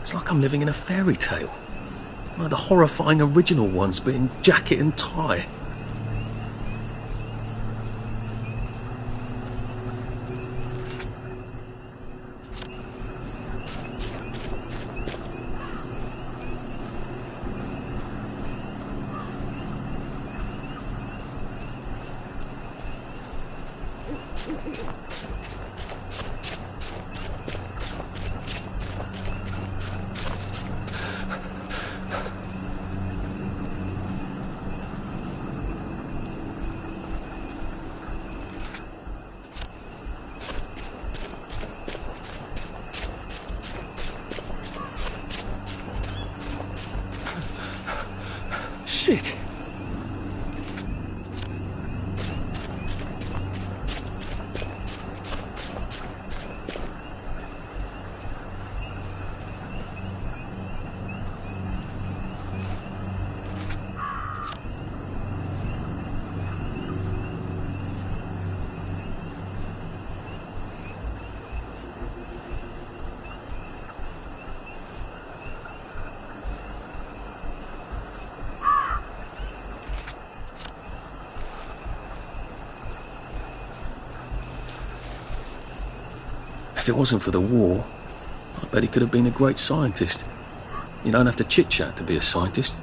It's like I'm living in a fairy tale. One of the horrifying original ones, but in jacket and tie. Shit! If it wasn't for the war, I bet he could have been a great scientist. You don't have to chit-chat to be a scientist.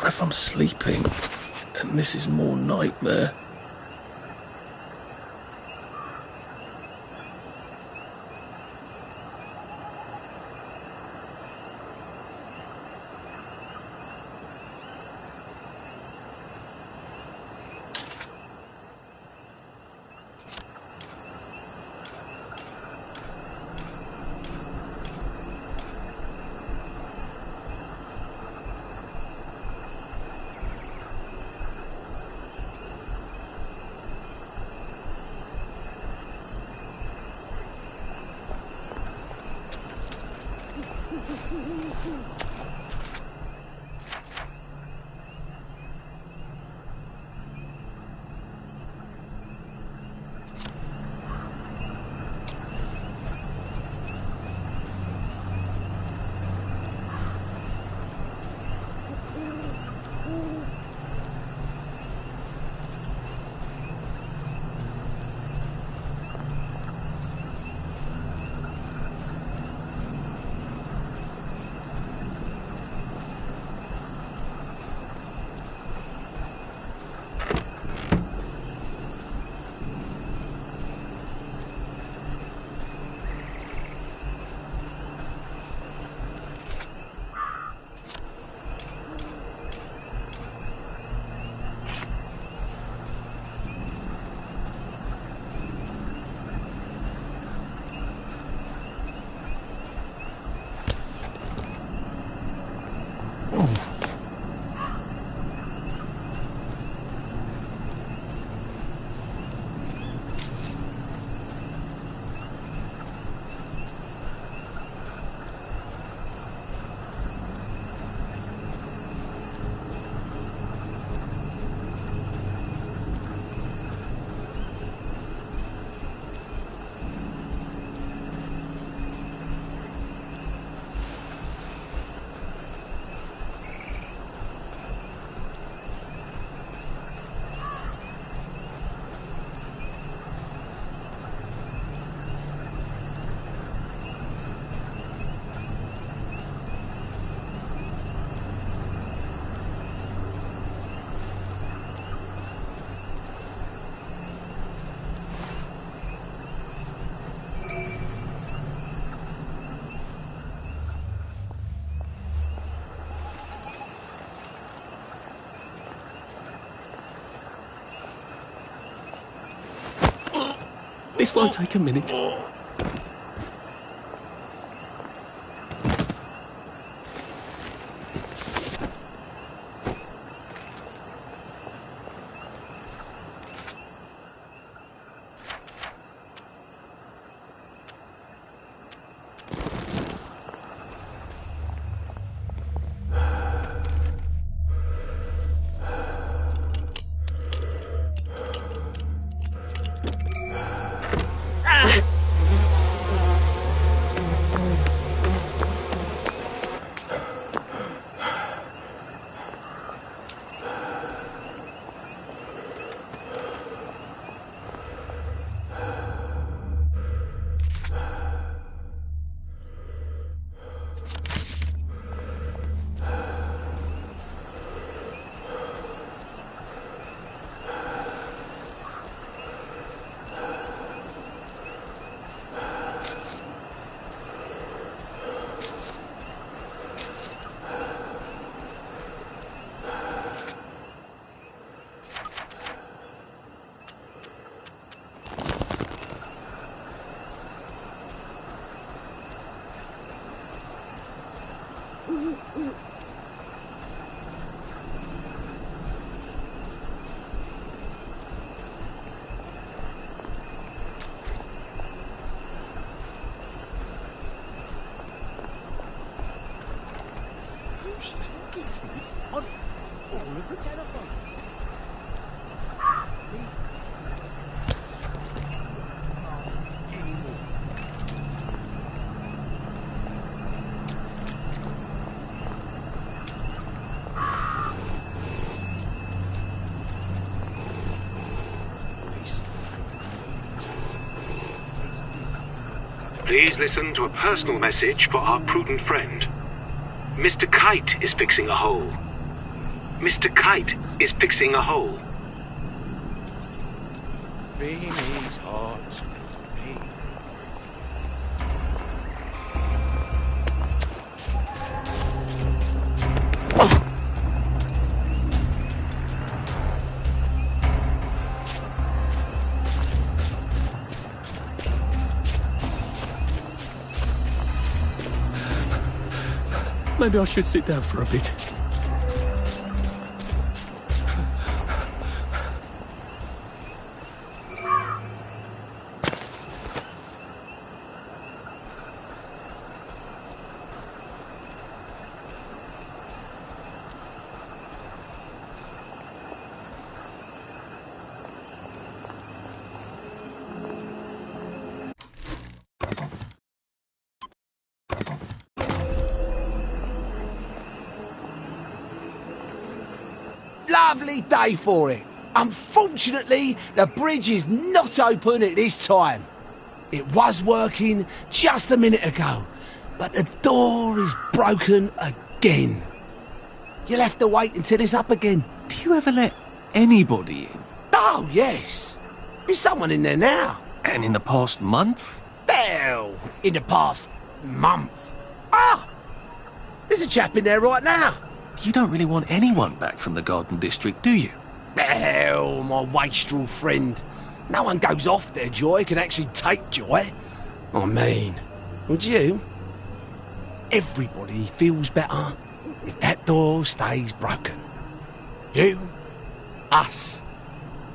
What if I'm sleeping and this is more nightmare? This won't take a minute. Please listen to a personal message for our prudent friend. Mr. Kite is fixing a hole. Mr. Kite is fixing a hole. Beanie's hot. Maybe I should sit down for a bit. Lovely day for it. Unfortunately, the bridge is not open at this time. It was working just a minute ago, but the door is broken again. You'll have to wait until it's up again. Do you ever let anybody in? Oh, yes. There's someone in there now. And in the past month? Well, in the past month. Ah! There's a chap in there right now. You don't really want anyone back from the Garden District, do you? Well, my wastrel friend. No one goes off their joy, can actually take joy. I mean, would you? Everybody feels better if that door stays broken. You, us,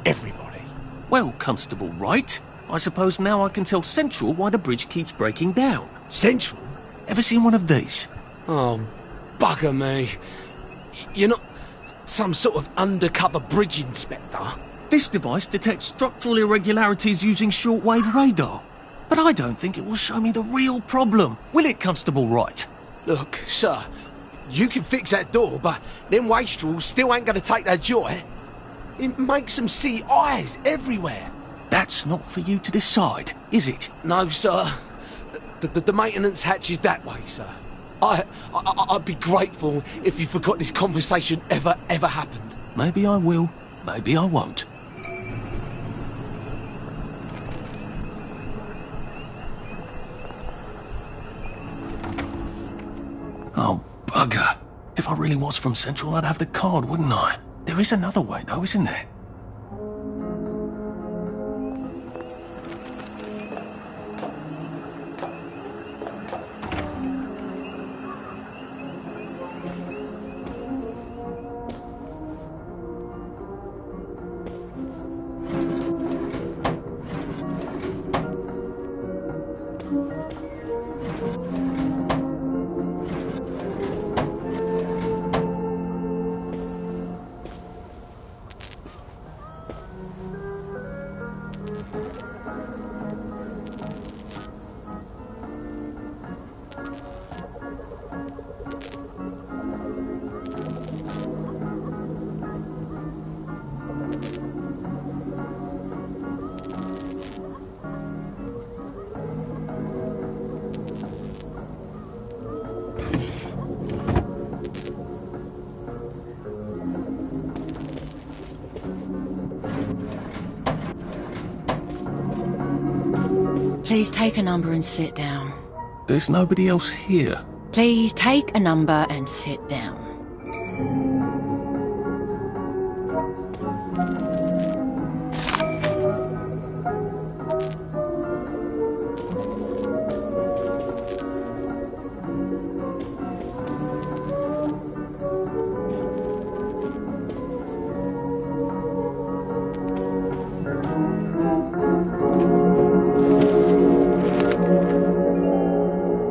everybody. Well, Constable Wright, I suppose now I can tell Central why the bridge keeps breaking down. Central? Ever seen one of these? Oh, bugger me. You're not some sort of undercover bridge inspector? This device detects structural irregularities using shortwave radar. But I don't think it will show me the real problem. Will it, Constable Wright? Look, sir, you can fix that door, but them wastrels still ain't gonna take their joy. It makes them see eyes everywhere. That's not for you to decide, is it? No, sir. The maintenance hatch is that way, sir. I'd be grateful if you forgot this conversation ever happened. Maybe I will, maybe I won't. Oh, bugger. If I really was from Central, I'd have the card, wouldn't I? There is another way, though, isn't there? Please take a number and sit down. There's nobody else here. Please take a number and sit down.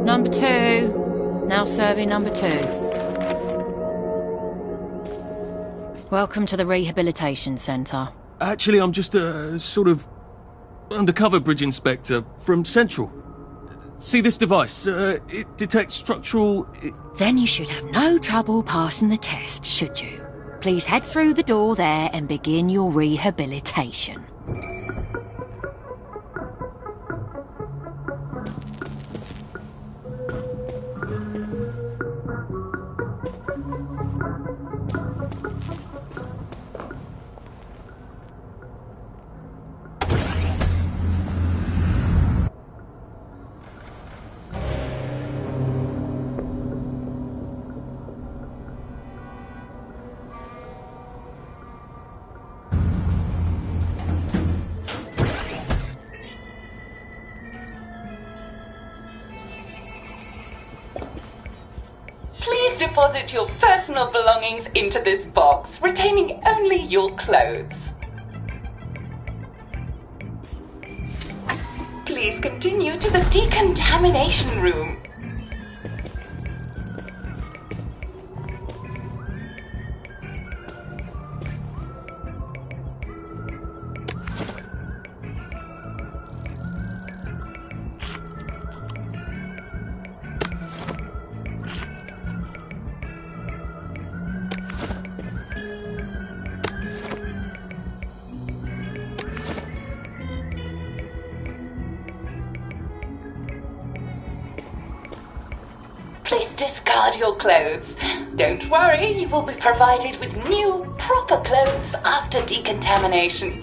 Number 2. Now serving number 2. Welcome to the Rehabilitation Centre. Actually, I'm just a sort of undercover bridge inspector from Central. See this device? It detects structural... Then you should have no trouble passing the test, should you? Please head through the door there and begin your rehabilitation. Please deposit your personal belongings into this box, retaining only your clothes. Please continue to the decontamination room. Please discard your clothes. Don't worry, you will be provided with new, proper clothes after decontamination.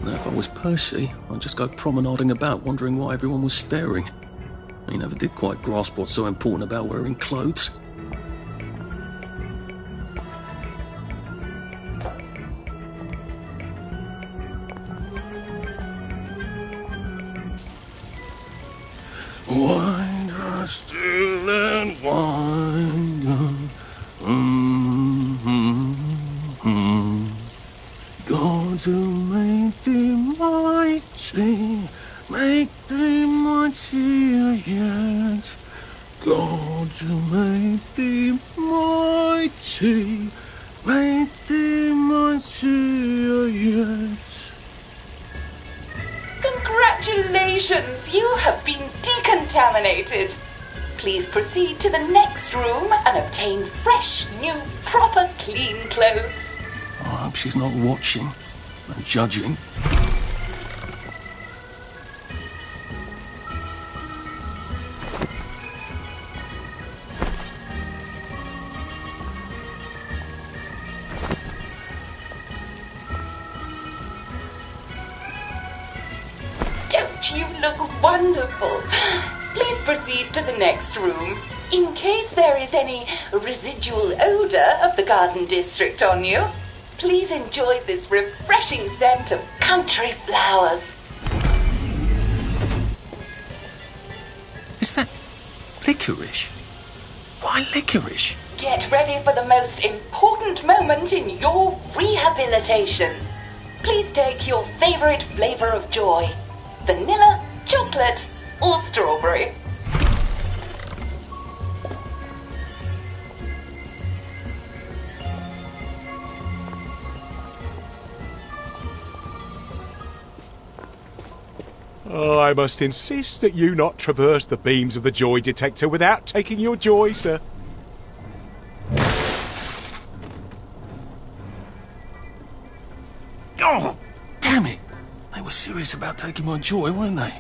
Now, if I was Percy, I'd just go promenading about, wondering why everyone was staring. He never did quite grasp what's so important about wearing clothes. Wind us still and wind us. God to make thee mighty, make thee mightier yet. God to make thee mighty, make thee mightier yet. Congratulations, you have been decontaminated. Please proceed to the next room and obtain fresh, new, proper, clean clothes. I hope she's not watching and judging. Don't you look wonderful? Please proceed to the next room. In case there is any residual odor of the garden district on you, please enjoy this refreshing scent of country flowers. Is that licorice? Why licorice? Get ready for the most important moment in your rehabilitation. Please take your favorite flavor of joy: vanilla, chocolate, or strawberry. Oh, I must insist that you not traverse the beams of the joy detector without taking your joy, sir. Oh, damn it! They were serious about taking my joy, weren't they?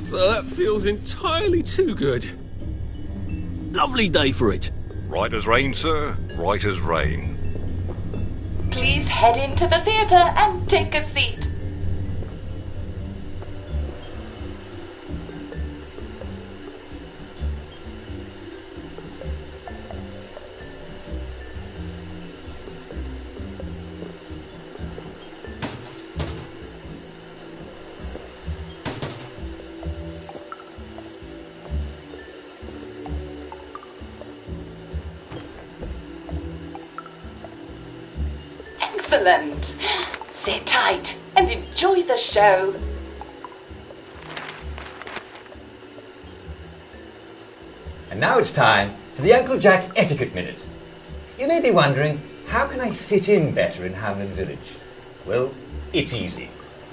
Well, that feels entirely too good. Lovely day for it. Right as rain, sir. Right as rain. Please head into the theatre and take a seat. Excellent. Sit tight and enjoy the show. And now it's time for the Uncle Jack Etiquette Minute. You may be wondering, how can I fit in better in Hamlin Village? Well, it's easy.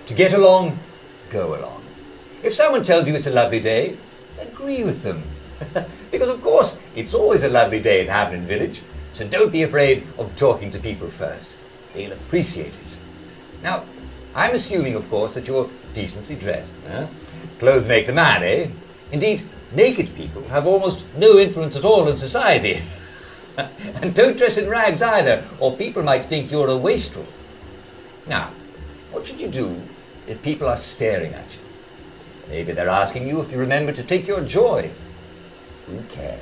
To get along, go along. If someone tells you it's a lovely day, agree with them. Because of course, it's always a lovely day in Hamlin Village, so don't be afraid of talking to people first. They'll appreciate it. Now, I'm assuming, of course, that you're decently dressed. Clothes make the man, eh? Indeed, naked people have almost no influence at all in society. And don't dress in rags either, or people might think you're a wastrel. Now, what should you do if people are staring at you? Maybe they're asking you if you remember to take your joy. Who cares?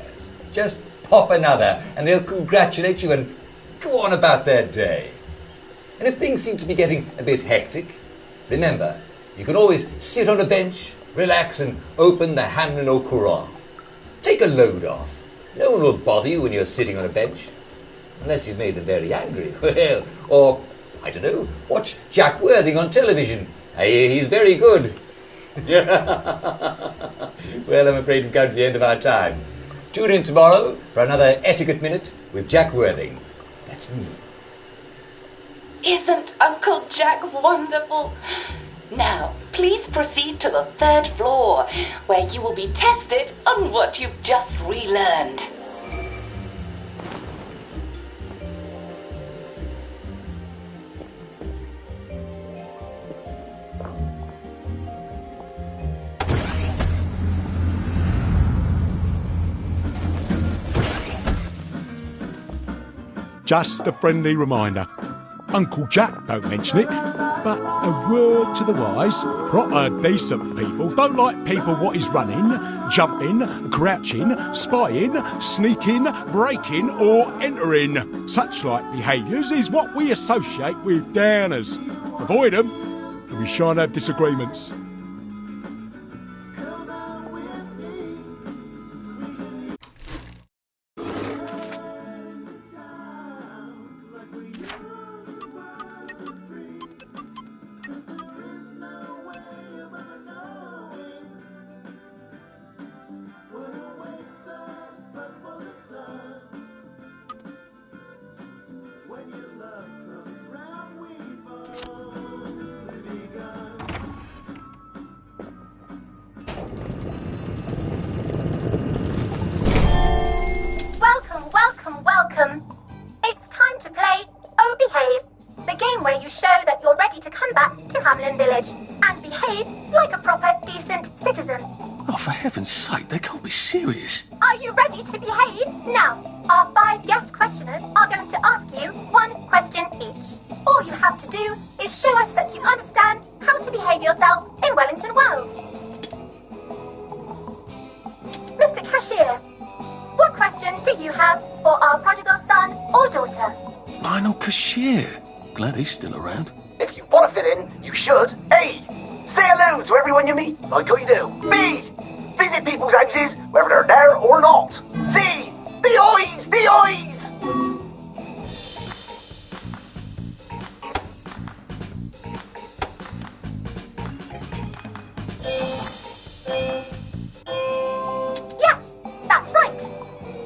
Just pop another, and they'll congratulate you and go on about their day. And if things seem to be getting a bit hectic, remember, you can always sit on a bench, relax and open the Hamlin au Courant. Take a load off. No one will bother you when you're sitting on a bench. Unless you've made them very angry. Well, or, I don't know, watch Jack Worthing on television. I hear he's very good. Well, I'm afraid we've come to the end of our time. Tune in tomorrow for another Etiquette Minute with Jack Worthing. That's me. Isn't Uncle Jack wonderful? Now, please proceed to the 3rd floor, where you will be tested on what you've just relearned. Just a friendly reminder. Uncle Jack don't mention it, but a word to the wise, proper decent people don't like people what is running, jumping, crouching, spying, sneaking, breaking or entering. Such like behaviours is what we associate with downers. Avoid them, and we shan't have disagreements. Welcome. It's time to play Oh Behave, the game where you show that you're ready to come back to Hamlin Village and behave like a proper, decent citizen. Oh, for heaven's sake, they can't be serious. Are you ready to behave? Now, our 5 guest questioners are going to ask you 1 question each. All you have to do is show us that you understand how to behave yourself in Wellington Wells. Mr. Cashier, what question do you have for our prodigal son or daughter? Lionel Cashier. Glad he's still around. If you want to fit in, you should. A. Say hello to everyone you meet, like what you do. B. Visit people's houses, whether they're there or not. C. The eyes! The eyes! Yes, that's right.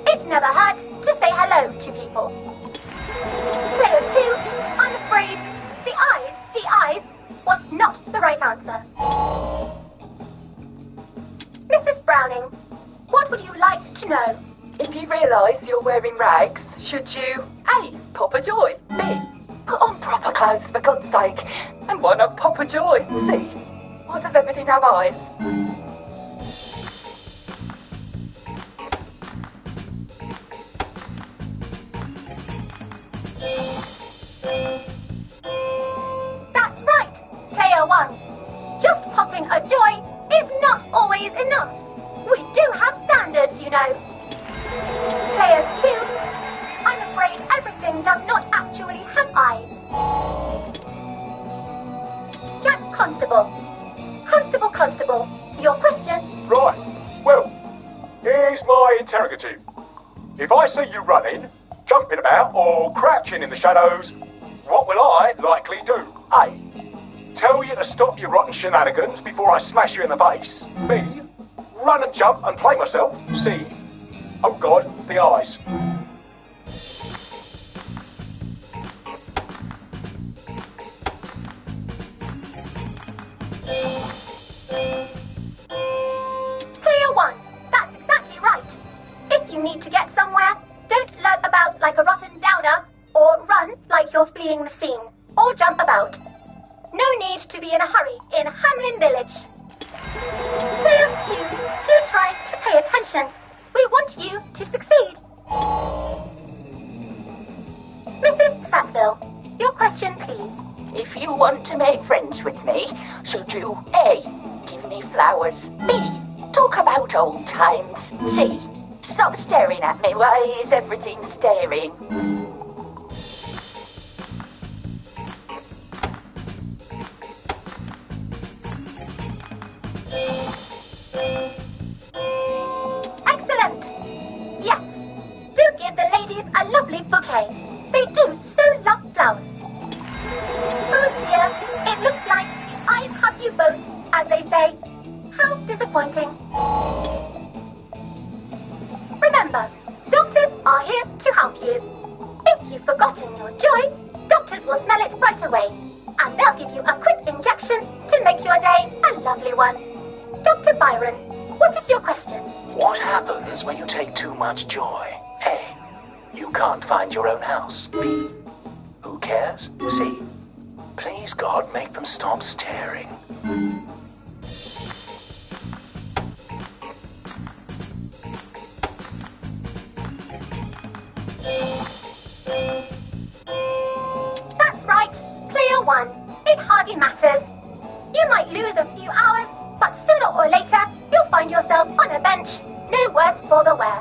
It never hurts to say hello to people. Player 2, I'm afraid the eyes was not the right answer. Mrs. Browning, what would you like to know? If you realise you're wearing rags, should you A. Pop a joy, B. Put on proper clothes for God's sake, and why not pop a joy? C. Why does everything have eyes? interrogative. If I see you running, jumping about, or crouching in the shadows, what will I likely do? A. Tell you to stop your rotten shenanigans before I smash you in the face. B. Run and jump and play myself. C. Oh God, the eyes. Clear one. That's exactly right. If you need to get somewhere, don't lurk about like a rotten downer, or run like you're fleeing the scene, or jump about. No need to be in a hurry in Hamlin Village. Clear two. Do try to pay attention. We want you to succeed. Mrs. Sackville, your question, please. If you want to make friends with me, should you A. Give me flowers, B. Talk about old times, C. Stop staring at me, why is everything staring? Excellent! Yes, do give the ladies a lovely bouquet. They do so love flowers. Oh dear, it looks like the eyes have you both, as they say. How disappointing. Remember, doctors are here to help you. If you've forgotten your joy, doctors will smell it right away, and they'll give you a quick injection to make your day a lovely one. Dr. Byron, what is your question? What happens when you take too much joy? A. You can't find your own house. B. Who cares? C. Please, God, make them stop staring. That's right, clear one. It hardly matters. You might lose a few hours, but sooner or later, you'll find yourself on a bench, no worse for the wear.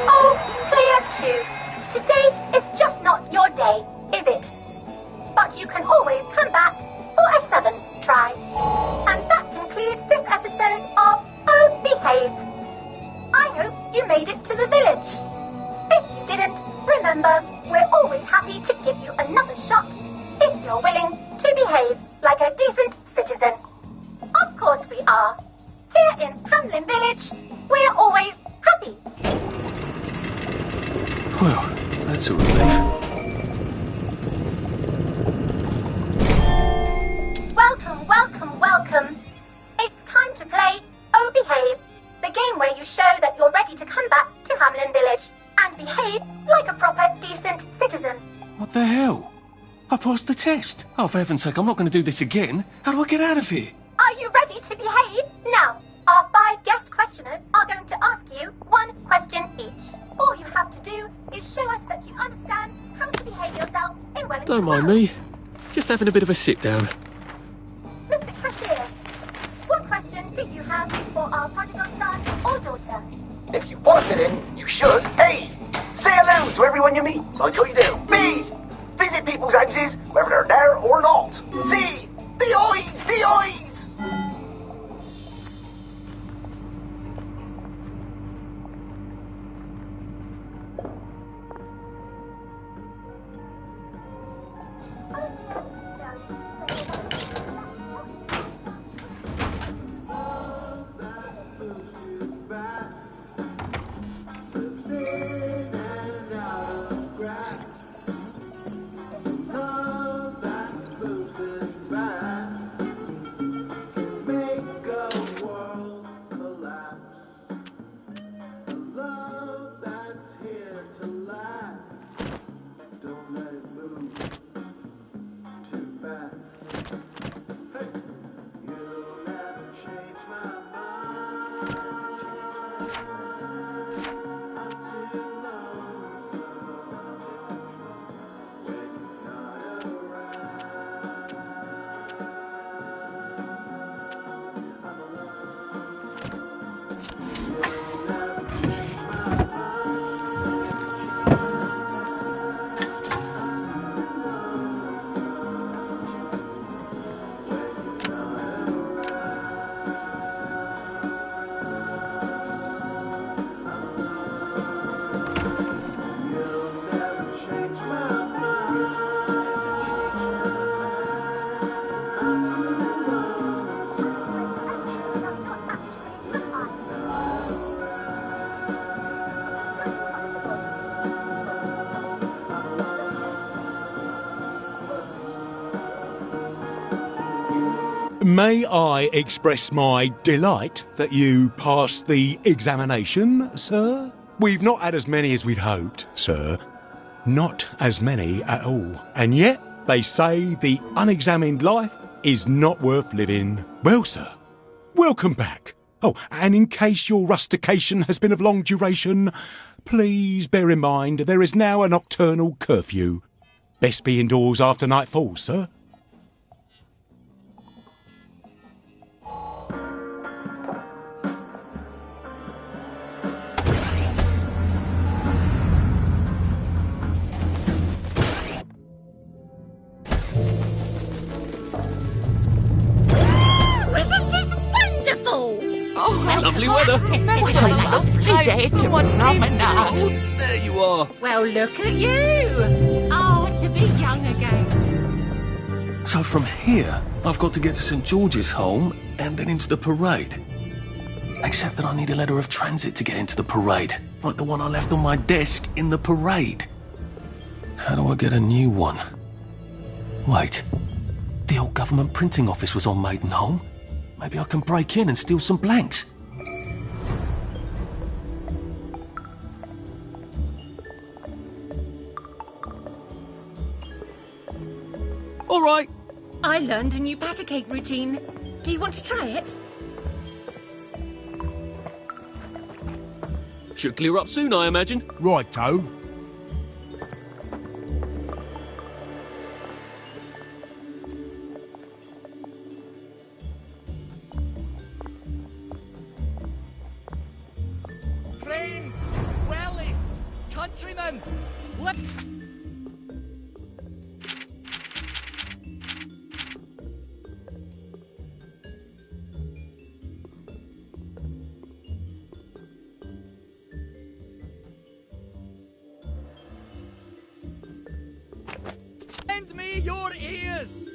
Oh, clear two. Today is just not your day, is it? But you can always come back for a 7th try. And that concludes this episode of Oh Behave. I hope you made it to the village. If you didn't, remember, we're always happy to give you another shot if you're willing to behave like a decent citizen. Of course we are. Here in Hamlin Village, we're always happy. Well, that's a relief. Welcome, welcome, welcome. It's time to play Oh Behave, the game where you show that you're ready to come back to Hamlin Village and behave like a proper, decent citizen. What the hell? I passed the test. Oh, for heaven's sake, I'm not going to do this again. How do I get out of here? Are you ready to behave? Now, our 5 guest questioners are going to ask you 1 question each. All you have to do is show us that you understand how to behave yourself in Wellington. Don't mind me. Just having a bit of a sit down. Mr. Cashier, what question do you have for our prodigal son or daughter? If you want to fit in, you should. A. Say hello to everyone you meet, like how you do. B. Visit people's houses, whether they're there or not. C. The eyes! The eyes! May I express my delight that you passed the examination, sir? We've not had as many as we'd hoped, sir. Not as many at all. And yet, they say the unexamined life is not worth living. Well, sir, welcome back. Oh, and in case your rustication has been of long duration, please bear in mind there is now a nocturnal curfew. Best be indoors after nightfall, sir. Lovely weather. What a lovely day to promenade. There you are. Well, look at you. Oh, to be young again. So from here, I've got to get to St. George's Home and then into the parade. Except that I need a letter of transit to get into the parade, like the one I left on my desk in the parade. How do I get a new one? Wait, the old government printing office was on Maidenholm. Maybe I can break in and steal some blanks. All right. I learned a new batter cake routine. Do you want to try it? Should clear up soon, I imagine. Righto. Friends, wellies, countrymen, let... Lend me your ears!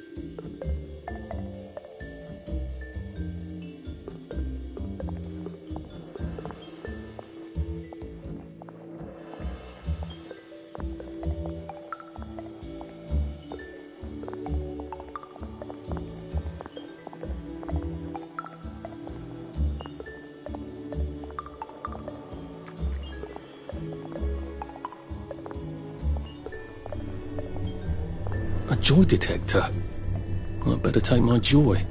A joy detector. I'd better take my joy.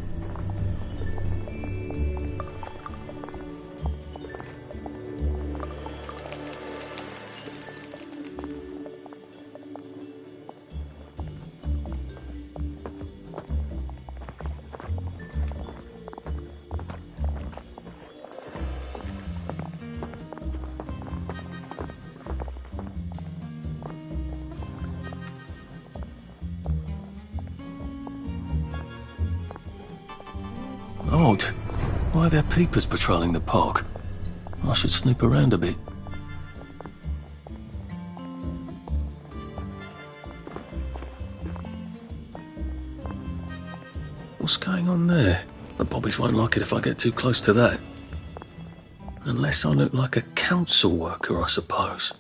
Odd. Why are there peepers patrolling the park? I should snoop around a bit. What's going on there? The bobbies won't like it if I get too close to that. Unless I look like a council worker, I suppose.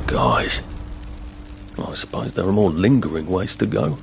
Guys. Well, I suppose there are more lingering ways to go.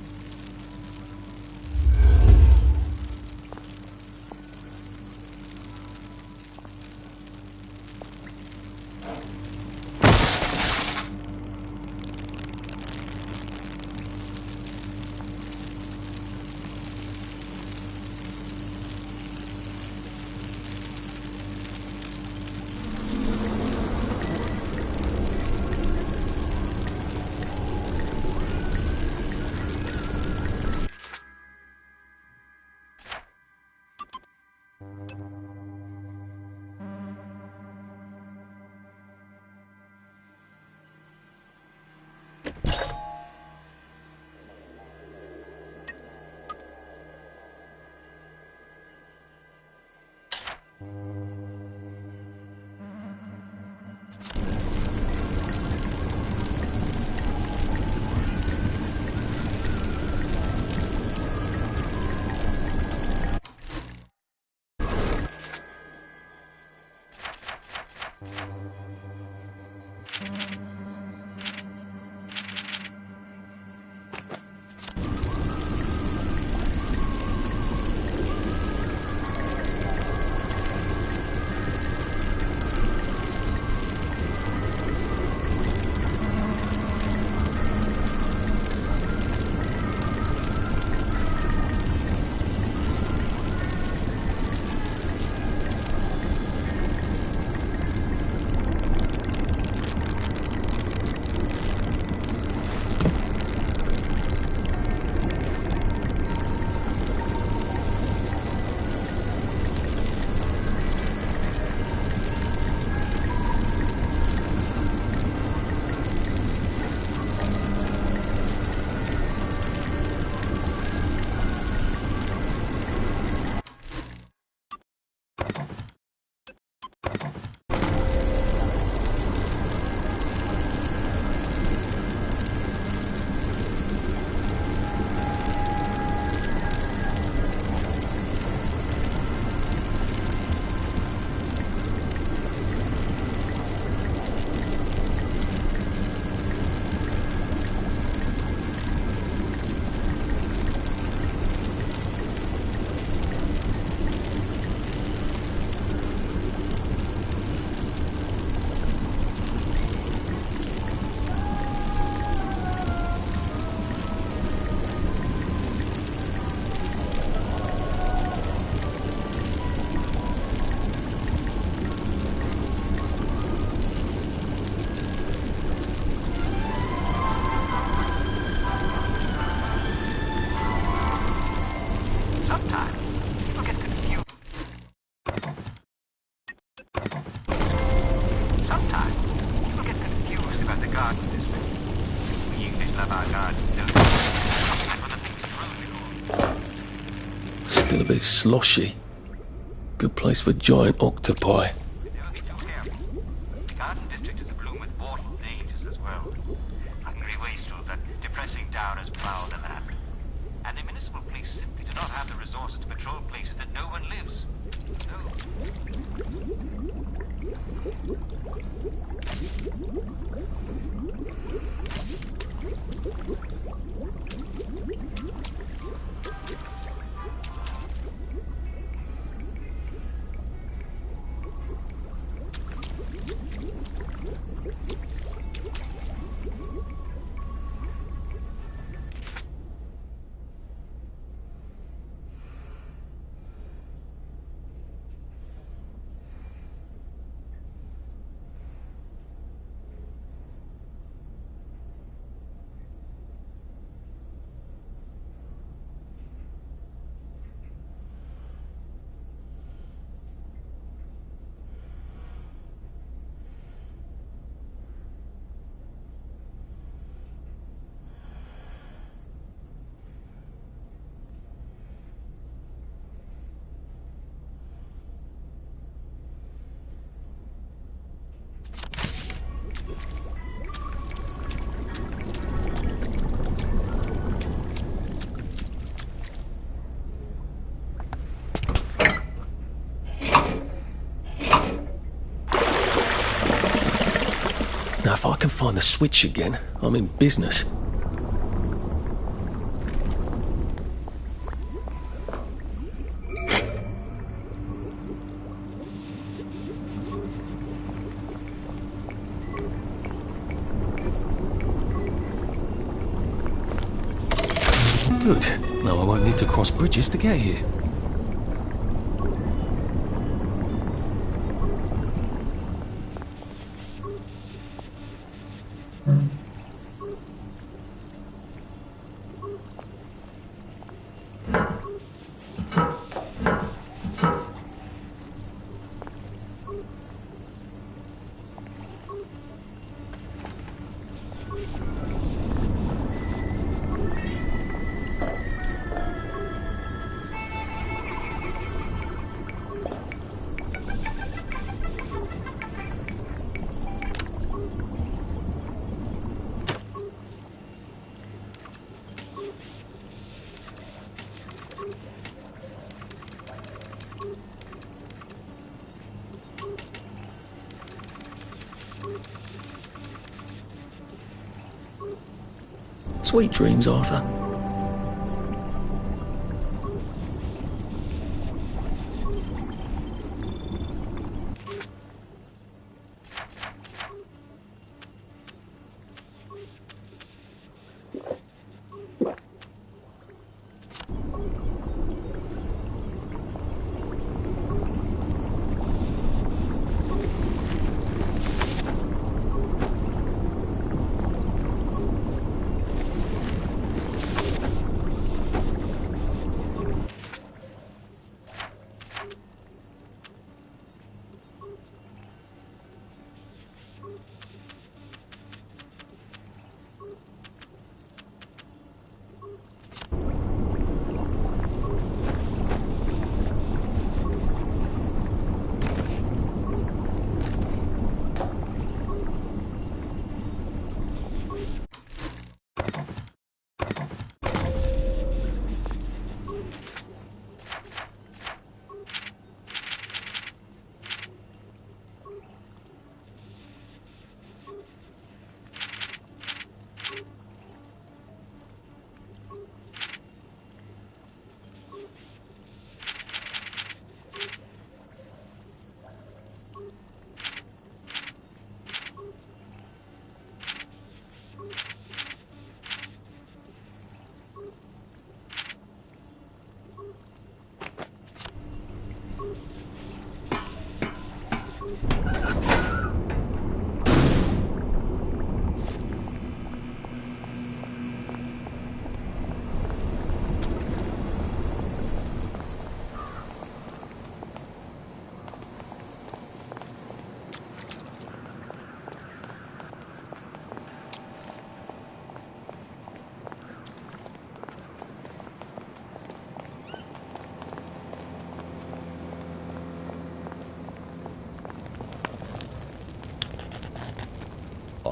Still a bit sloshy. Good place for giant octopi. The garden district is abloom with water dangers as well. Hungry wastrels that depressing downers prowl the land. And the municipal police simply do not have the resources to patrol places that no one lives. Now, if I can find the switch again, I'm in business. Good. Now I won't need to cross bridges to get here. Sweet dreams, Arthur.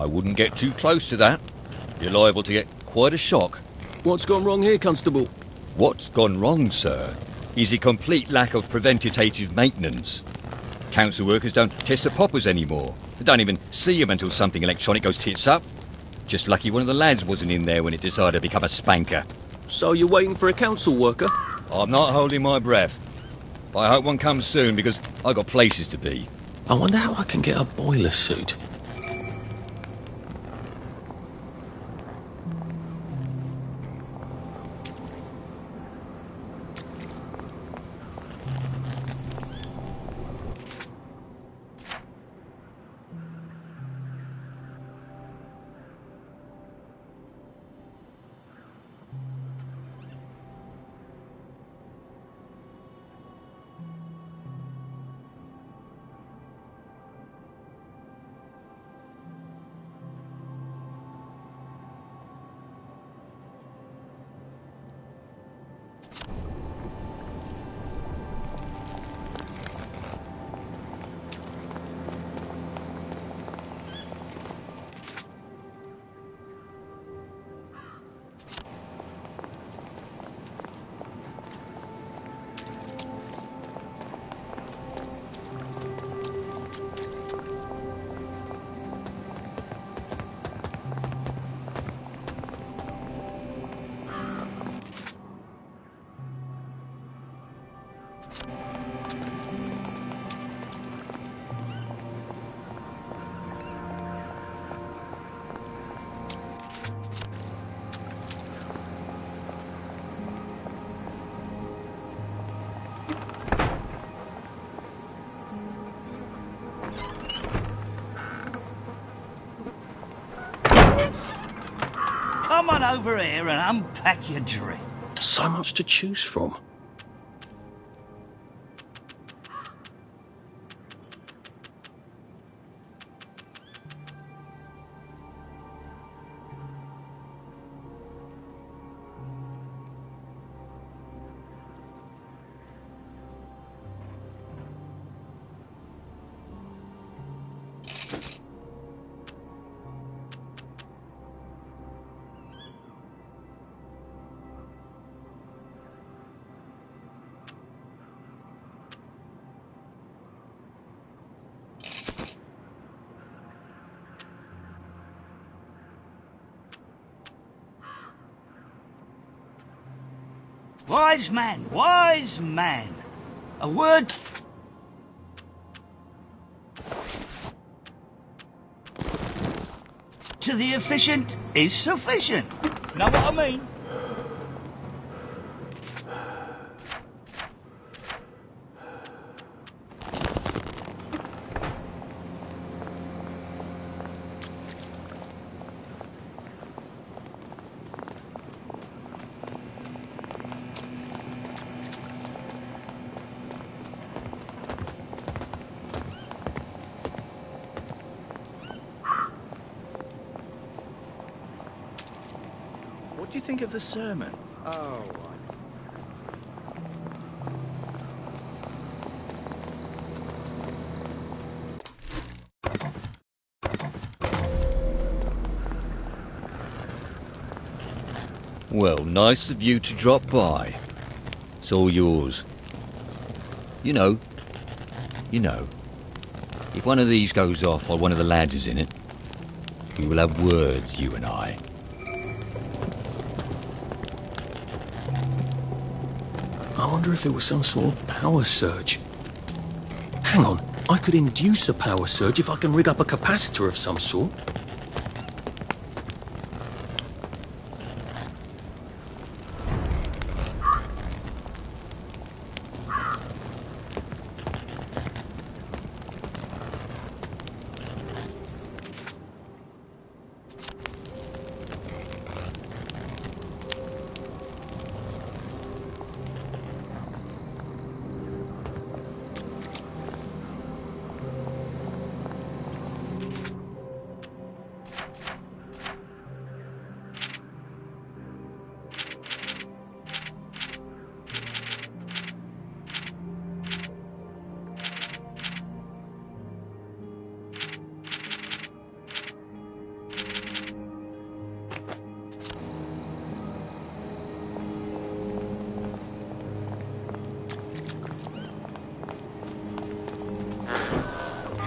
I wouldn't get too close to that. You're liable to get quite a shock. What's gone wrong here, Constable? What's gone wrong, sir, is a complete lack of preventative maintenance. Council workers don't test the poppers anymore. They don't even see them until something electronic goes tits up. Just lucky one of the lads wasn't in there when it decided to become a spanker. So you're waiting for a council worker? I'm not holding my breath. But I hope one comes soon because I've got places to be. I wonder how I can get a boiler suit. Come on over here and unpack your drink. So much to choose from. Wise man, wise man. A word... to the efficient is sufficient. Know what I mean? What do you think of the sermon? Oh, Well, nice of you to drop by. It's all yours. You know, if one of these goes off while one of the lads is in it, we will have words, you and I. I wonder if it was some sort of power surge. Hang on, I could induce a power surge if I can rig up a capacitor of some sort.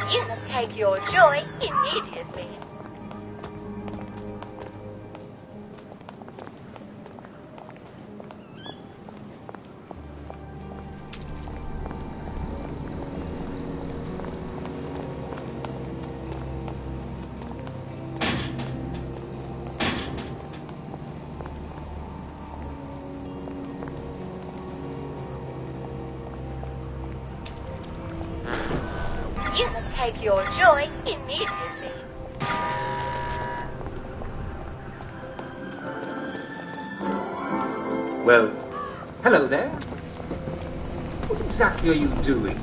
You must take your joy immediately. You must take your joy immediately. Well, hello there. What exactly are you doing?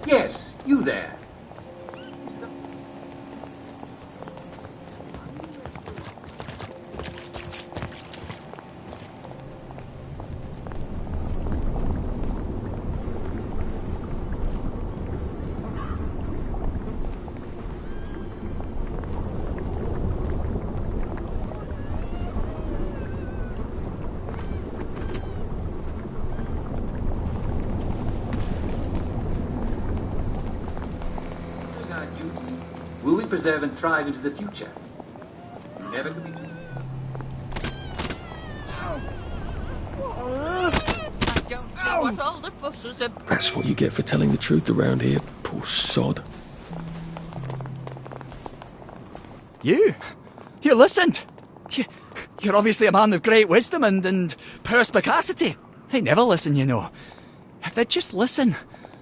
Yes, you there. Will we preserve and thrive into the future? You never could be too. I don't see what all the fuss was about. That's what you get for telling the truth around here, poor sod. You listened. You're obviously a man of great wisdom and perspicacity. They never listen, you know. If they'd just listen,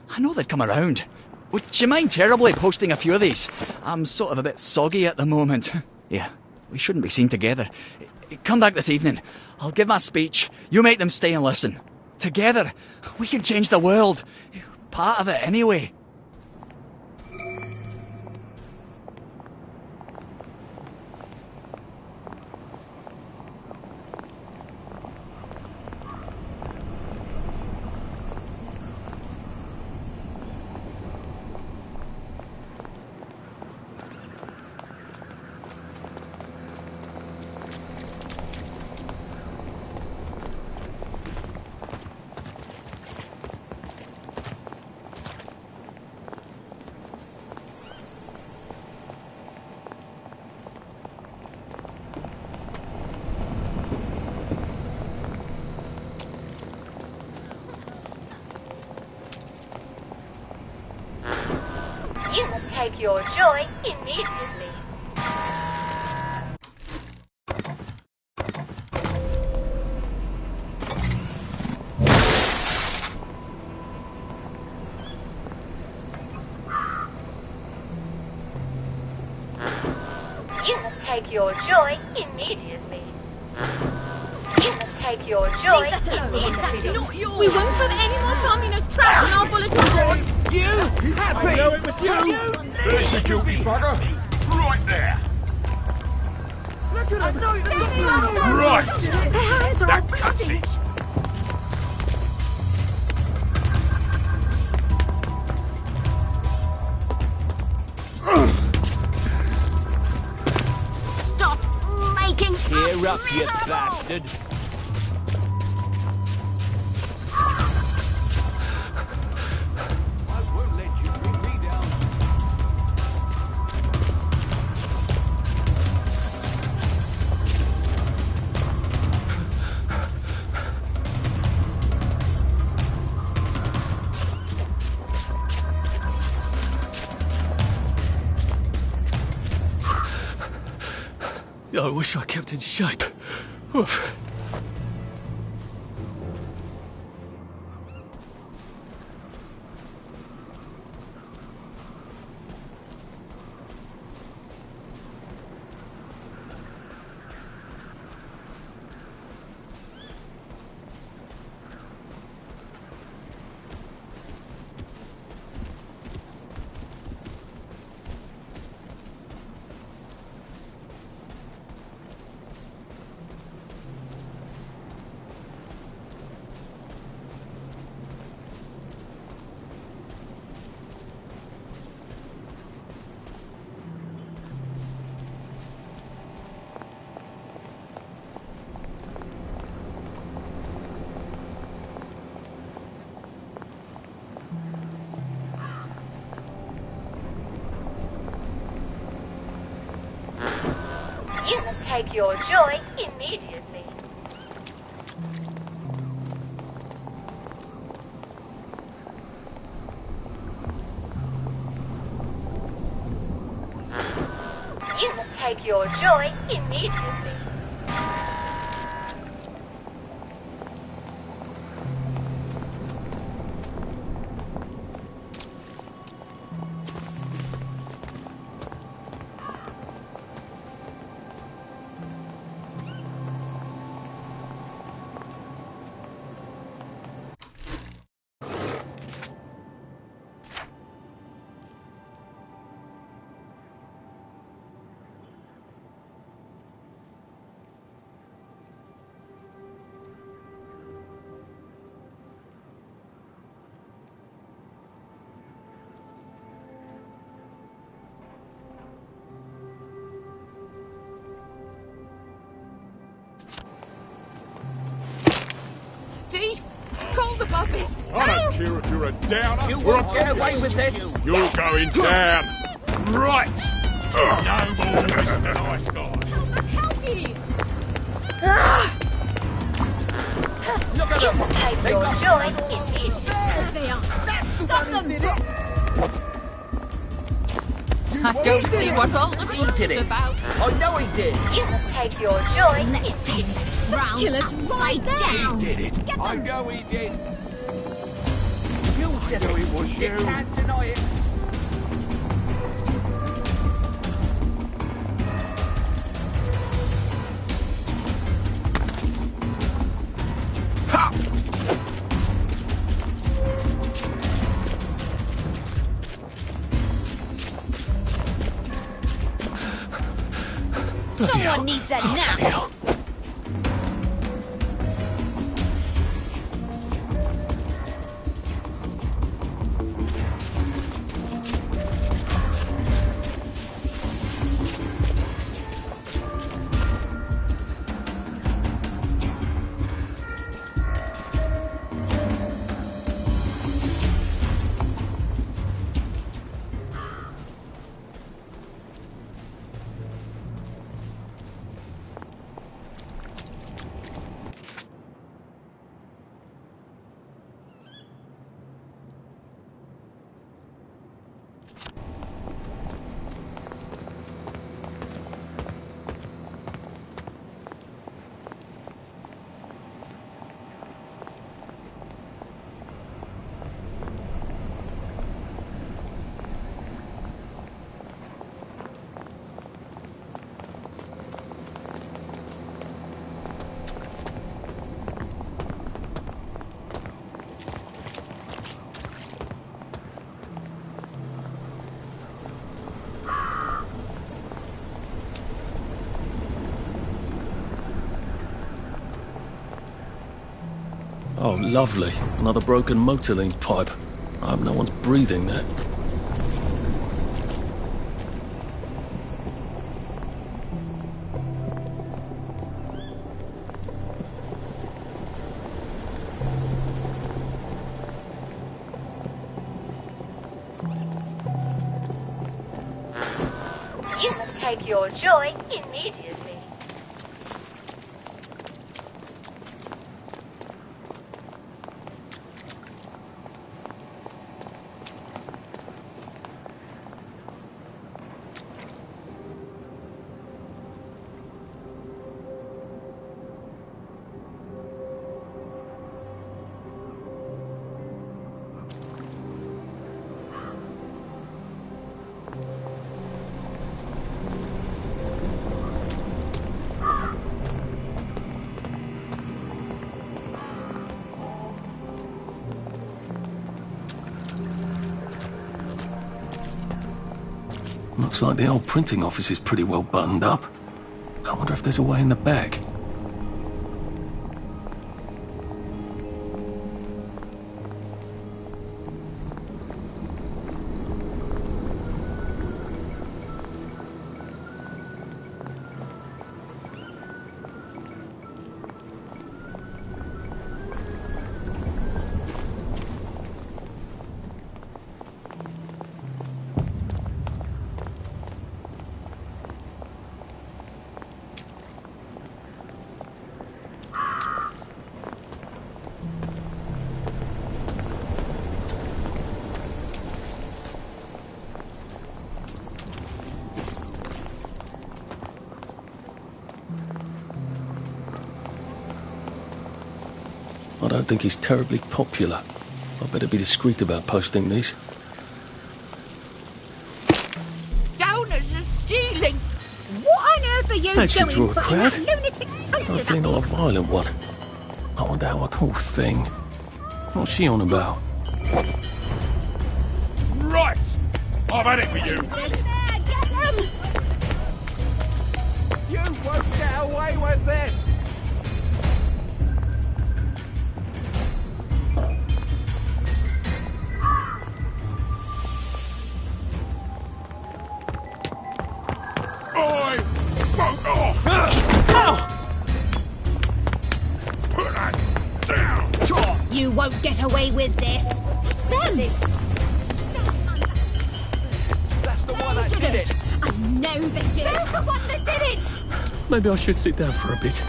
I know they'd come around. Would you mind terribly posting a few of these? I'm sort of a bit soggy at the moment. Yeah, we shouldn't be seen together. Come back this evening. I'll give my speech. You make them stay and listen. Together, we can change the world. Part of it anyway. You will take your joy immediately. You will take your joy immediately. You will take your joy immediately. We won't have any more communist trash in our bulletin boards. You? Happy? I know it was you! There's the guilty bugger! Right there! Look at him! Right! Their hands are all That cuts bleeding. it! Stop making Cheer us up, you miserable. bastard! I won't let you bring me down. I wish I kept in shape. Oof. You will take your joy immediately. You will take your joy immediately. Thief! Call the buffies! I don't care if you're a downer You or a won't get away populist. with this! You're going down! Right! No more Mr. Nice Guy. Help me! Look at You them! will take They your got joy immediately. There they are! Stop them! You I don't see did it. what all the He did fuss it. about. I know he did! You will take your joy Let's take immediately. that frown upside down! He did it! I know he did! You did it! it was You you. can't deny it! Someone needs a nap! Oh, lovely. Another broken motorline pipe. I hope no one's breathing that. You must take your joy immediately. Looks like the old printing office is pretty well buttoned up. I wonder if there's a way in the back. I don't think he's terribly popular. I better be discreet about posting these. Donors are stealing. What on earth are you That should doing draw a putting crowd. that lunatic's posters Hopefully up? not a violent one. I wonder how I call Thing. What's she on about? Right! I've had it for you. Get them! You won't get away with this! I won't off! Put that down! You won't get away with this. It's them. That's the one that did it! I know they did it. That's the one that did it. Maybe I should sit down for a bit.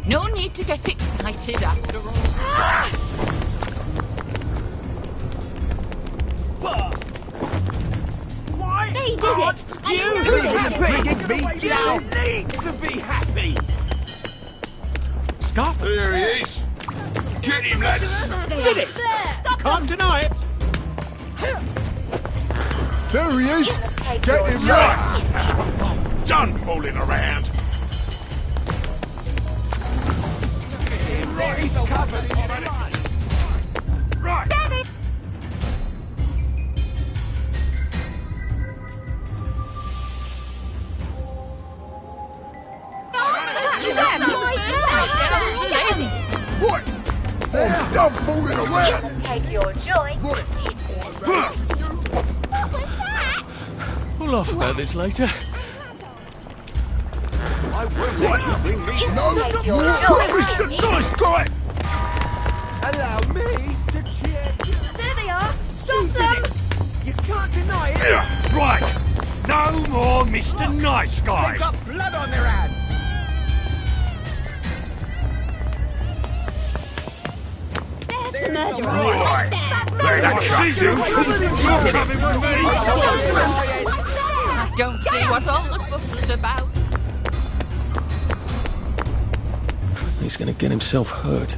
No need to get excited after all. Why? They did it. You did bringing me down! You need to be happy! Scott? There he is. Get him, lads. Did it! Stop Can't deny it. There he is. Take Get your him, joy. lads. Done fooling around. He's covered. Right. What? Oh, done fooling around. Take your joy. We'll laugh about this later. I won't let you bring me No, Take your more joy. Mr. Nice Guy. Allow me to cheer you. There they are. Stop them. You can't deny it. Yeah, right. No more Mr. Nice Guy. They've got blood on their hands. There's the murderer. Right. There, that shuts you. You're coming with me. I don't see what all the fuss is about. He's gonna get himself hurt.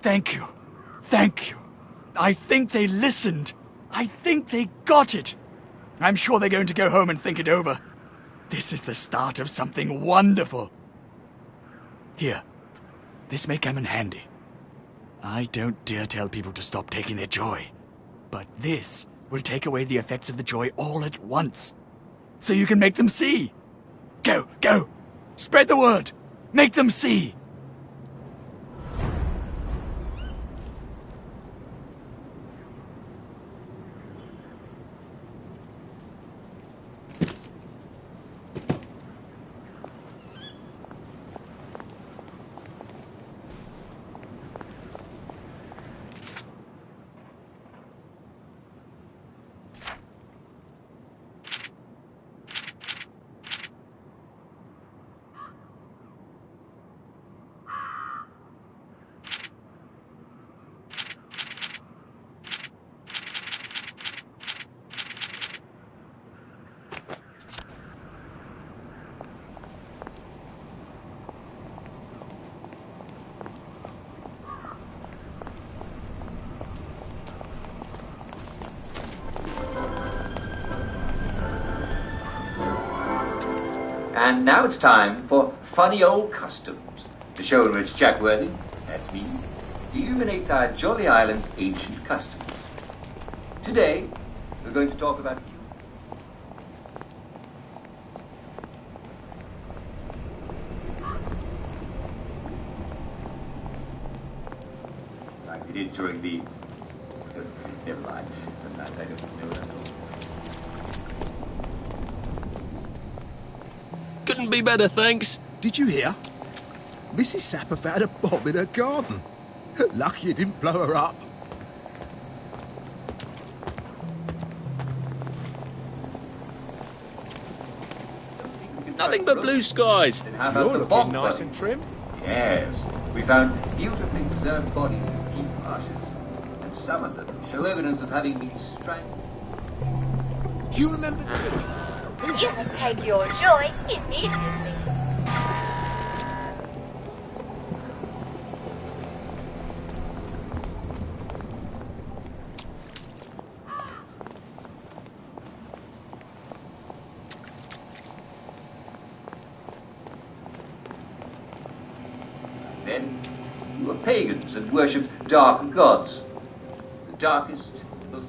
Thank you. Thank you. I think they listened. I think they got it. I'm sure they're going to go home and think it over. This is the start of something wonderful. Here, this may come in handy. I don't dare tell people to stop taking their joy, but this will take away the effects of the joy all at once, so you can make them see. Go, go! Spread the word! Make them see! And now it's time for Funny Old Customs, the show in which Jack Worthing, that's me, illuminates our jolly island's ancient customs. Today, we're going to talk about... like we did during the... never mind, sometimes I don't know that at all. Couldn't be better, thanks. Did you hear? Mrs. Sapper found a bomb in her garden. Lucky you didn't blow her up. Nothing but blue skies. How about You're the looking bomb nice phone? and trim. Yes, we found beautifully preserved bodies in deep marshes, and some of them show evidence of having been strangled. Do you remember You can take your joy immediately. Then you were pagans and worshipped dark gods. The darkest, most...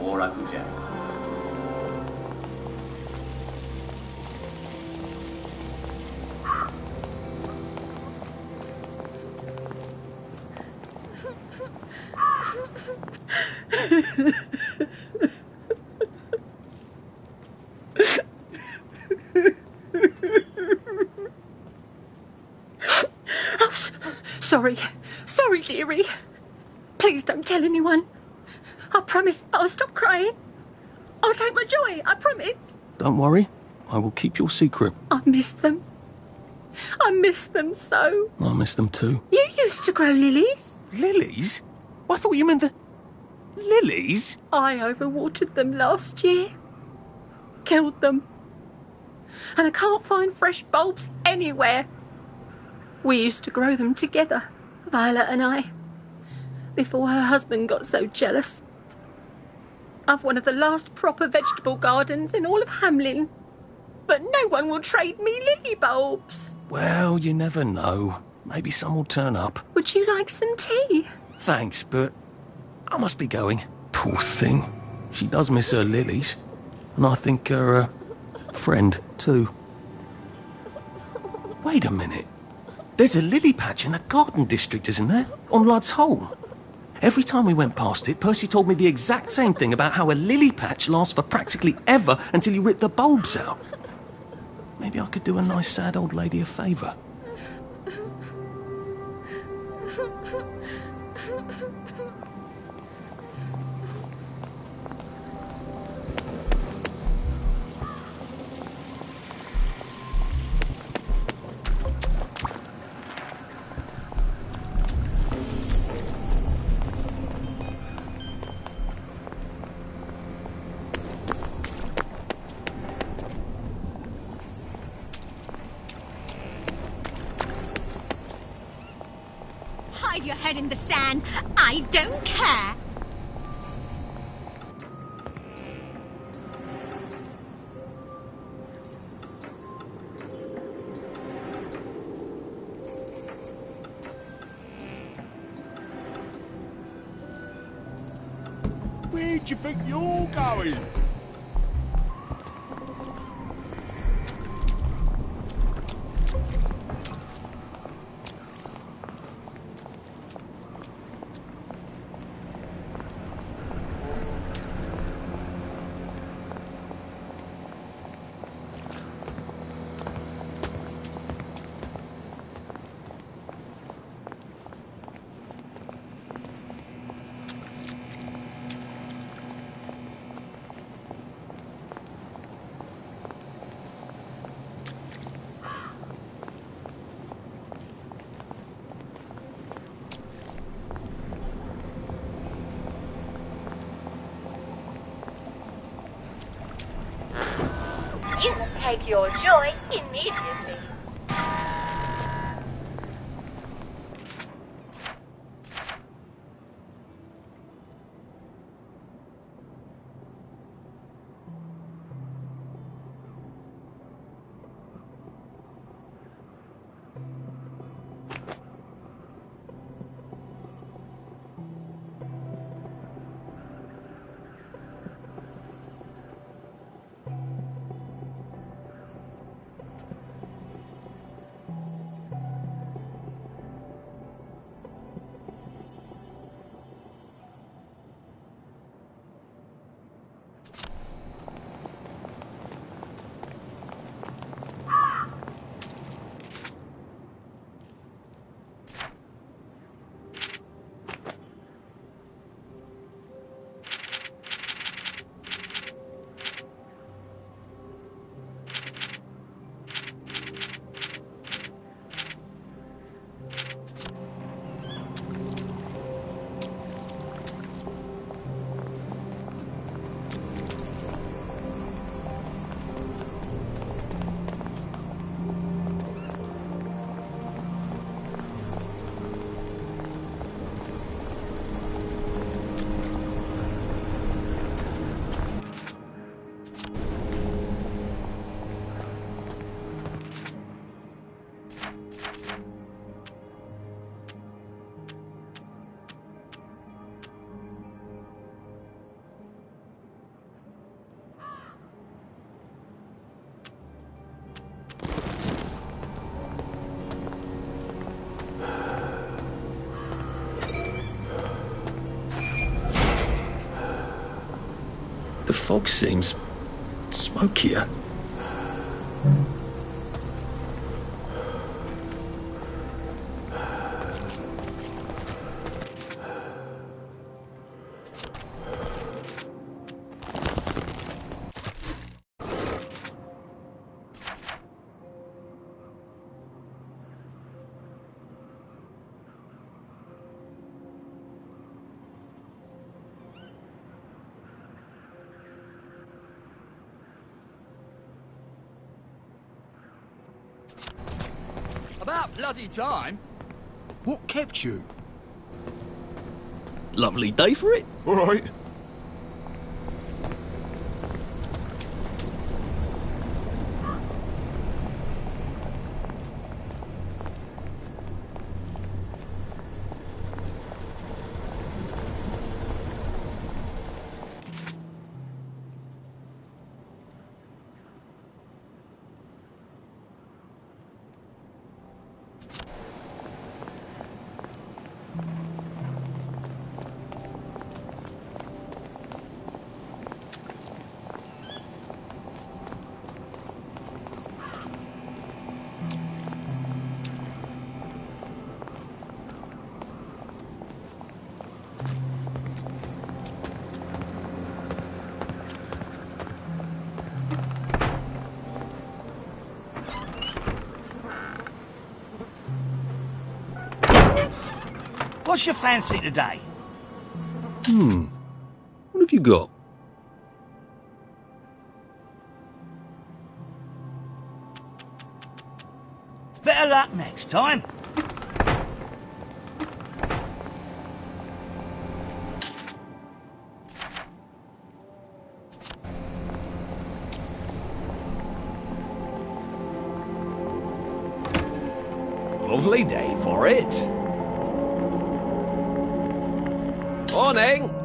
Or Uncle Jack. Sorry. Sorry, dearie. Please don't tell anyone. I promise I'll stop crying. I'll take my joy, I promise. Don't worry. I will keep your secret. I miss them. I miss them so. I miss them too. You used to grow lilies. Lilies? I thought you meant the... Lilies? I overwatered them last year. Killed them. And I can't find fresh bulbs anywhere. We used to grow them together, Violet and I, before her husband got so jealous. I've one of the last proper vegetable gardens in all of Hamlin, but no one will trade me lily bulbs. Well, you never know. Maybe some will turn up. Would you like some tea? Thanks, but I must be going. Poor thing. She does miss her lilies. And I think her friend, too. Wait a minute. There's a lily patch in the garden district, isn't there? On Ludd's Hole. Every time we went past it, Percy told me the exact same thing about how a lily patch lasts for practically ever until you rip the bulbs out. Maybe I could do a nice sad old lady a favour. Hide your head in the sand. I don't care. Where do you think you're going? You will take your joy immediately. The fog seems smokier. About bloody time. What kept you? Lovely day for it. All right. What's your fancy today? What have you got? Better luck next time. Lovely day for it. Morning.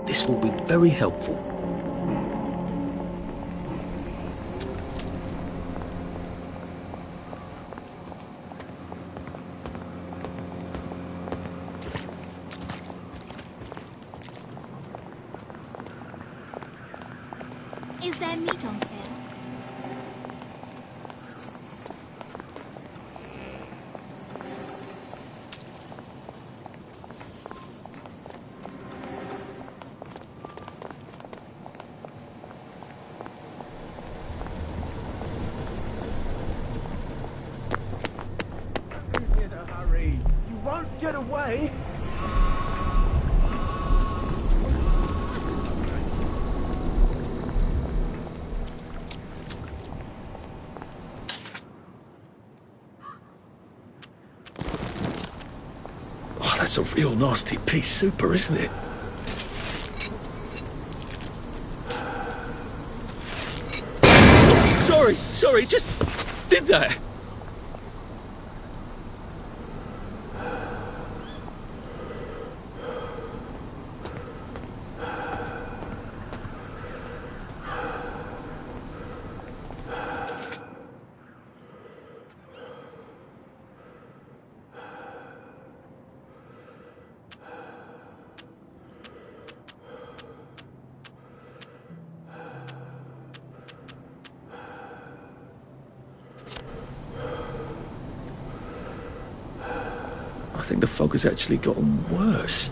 This will be very helpful. Is there meat on sale? Get away! Oh, that's a real nasty piece super, isn't it? Sorry, just did that. I think the fog has actually gotten worse.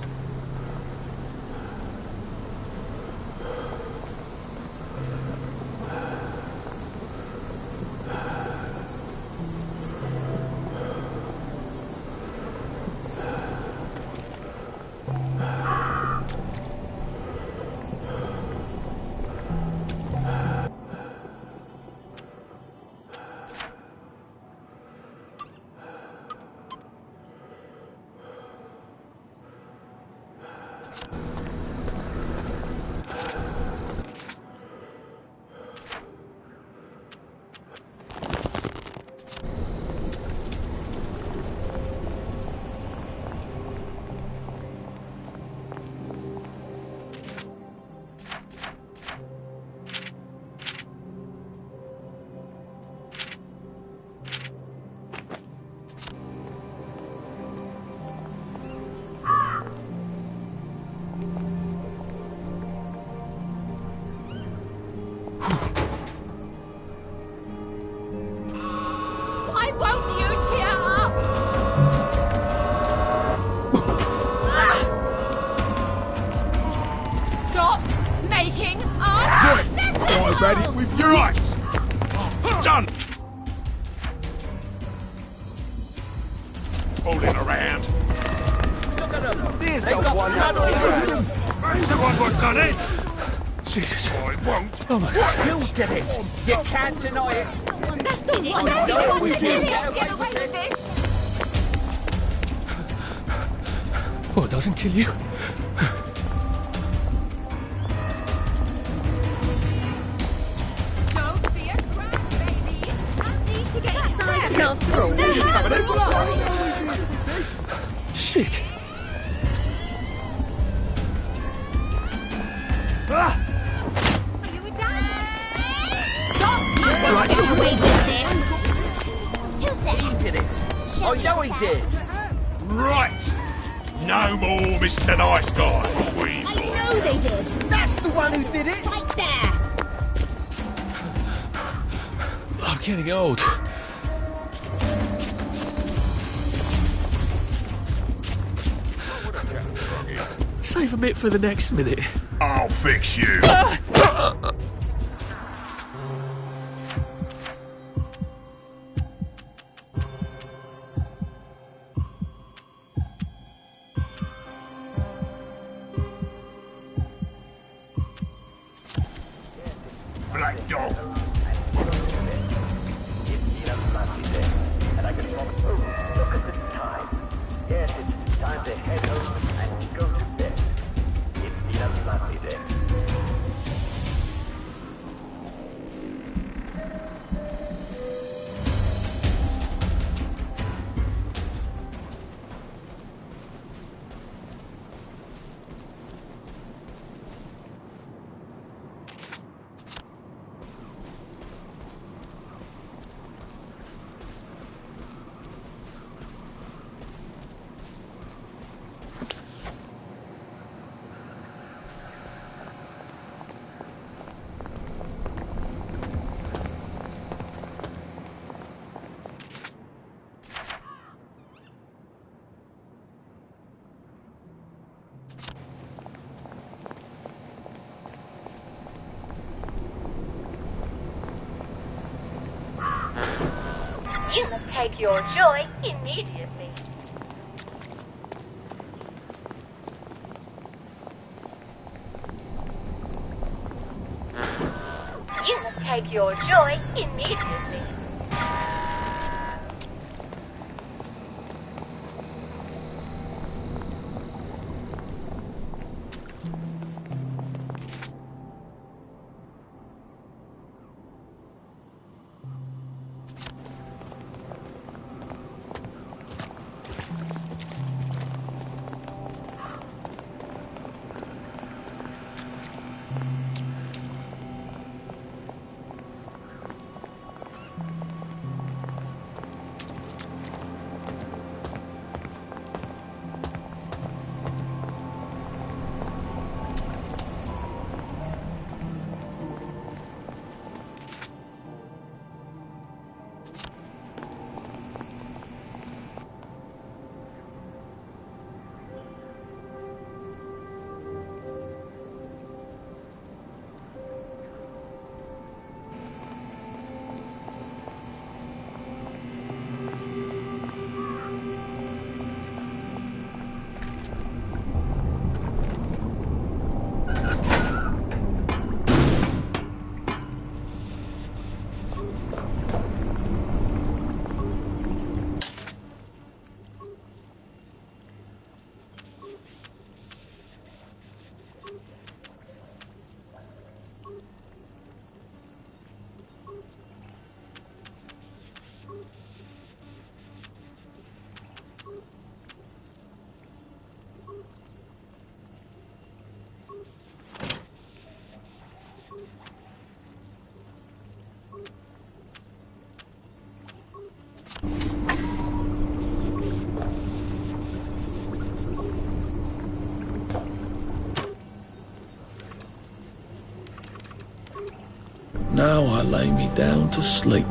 Why won't you cheer up? Stop making us miserable! I've had it with you! Right! Done! Fooling around. There's no one. He's the one what done it. Jesus. I won't. Oh my God. You did it! You can't deny it! That's the one. That's the one We that did did it. it. Let's get away with this. Well, it doesn't kill you. Don't be a crab, baby. I need to get inside Shit. Stop! I'm going to get away with this. Who's that? He did it. Show I know he yourself. did. Right. No more Mr. Nice Guy. We've got. No, they did. That's the one who did it. Right there. I'm getting old. Save a bit for the next minute. I'll fix you. Black dog. Yes, it's time to head home and go to bed. It's been a lovely day. You must take your joy immediately. You must take your joy immediately. Now I lay me down to sleep.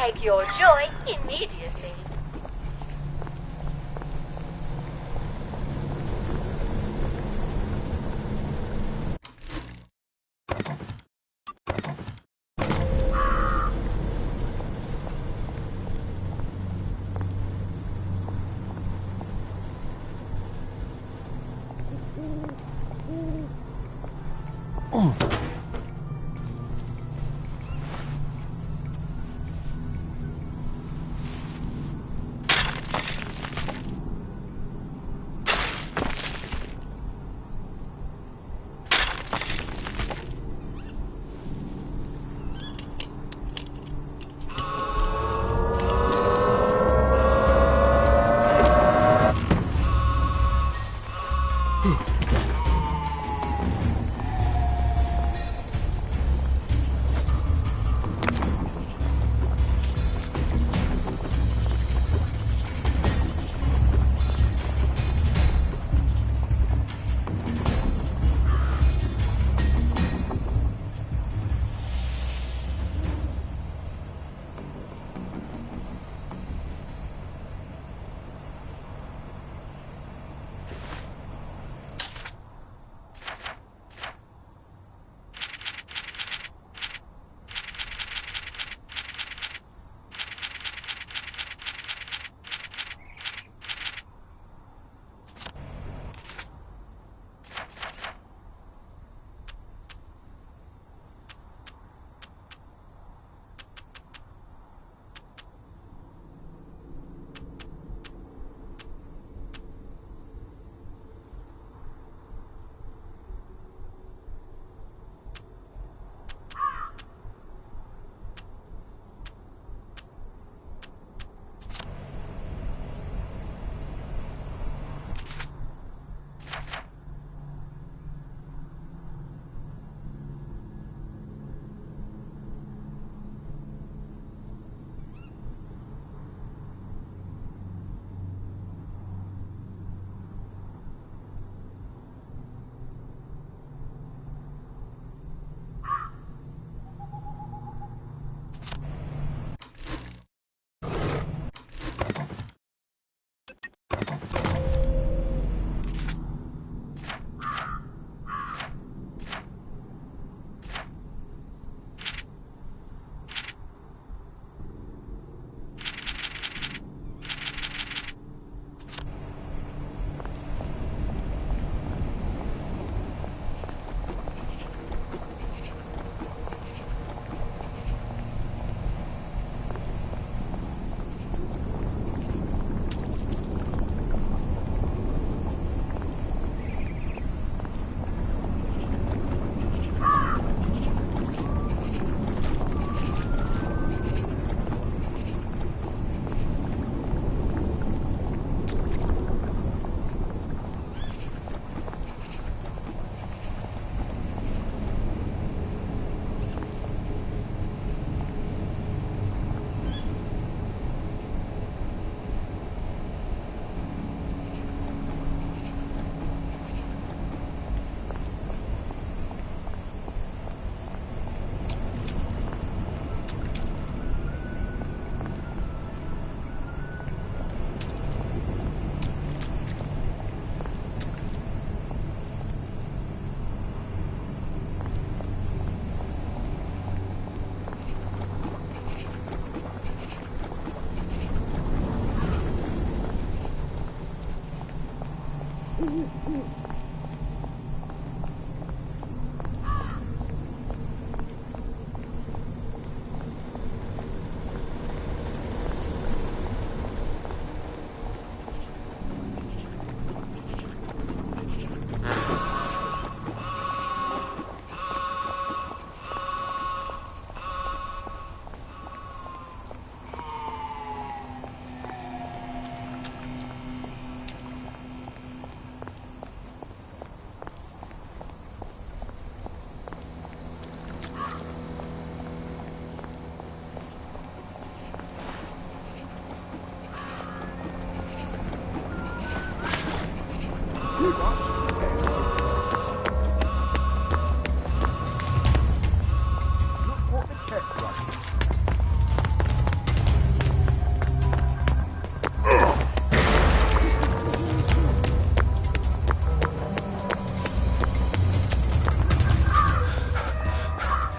take your joy immediately.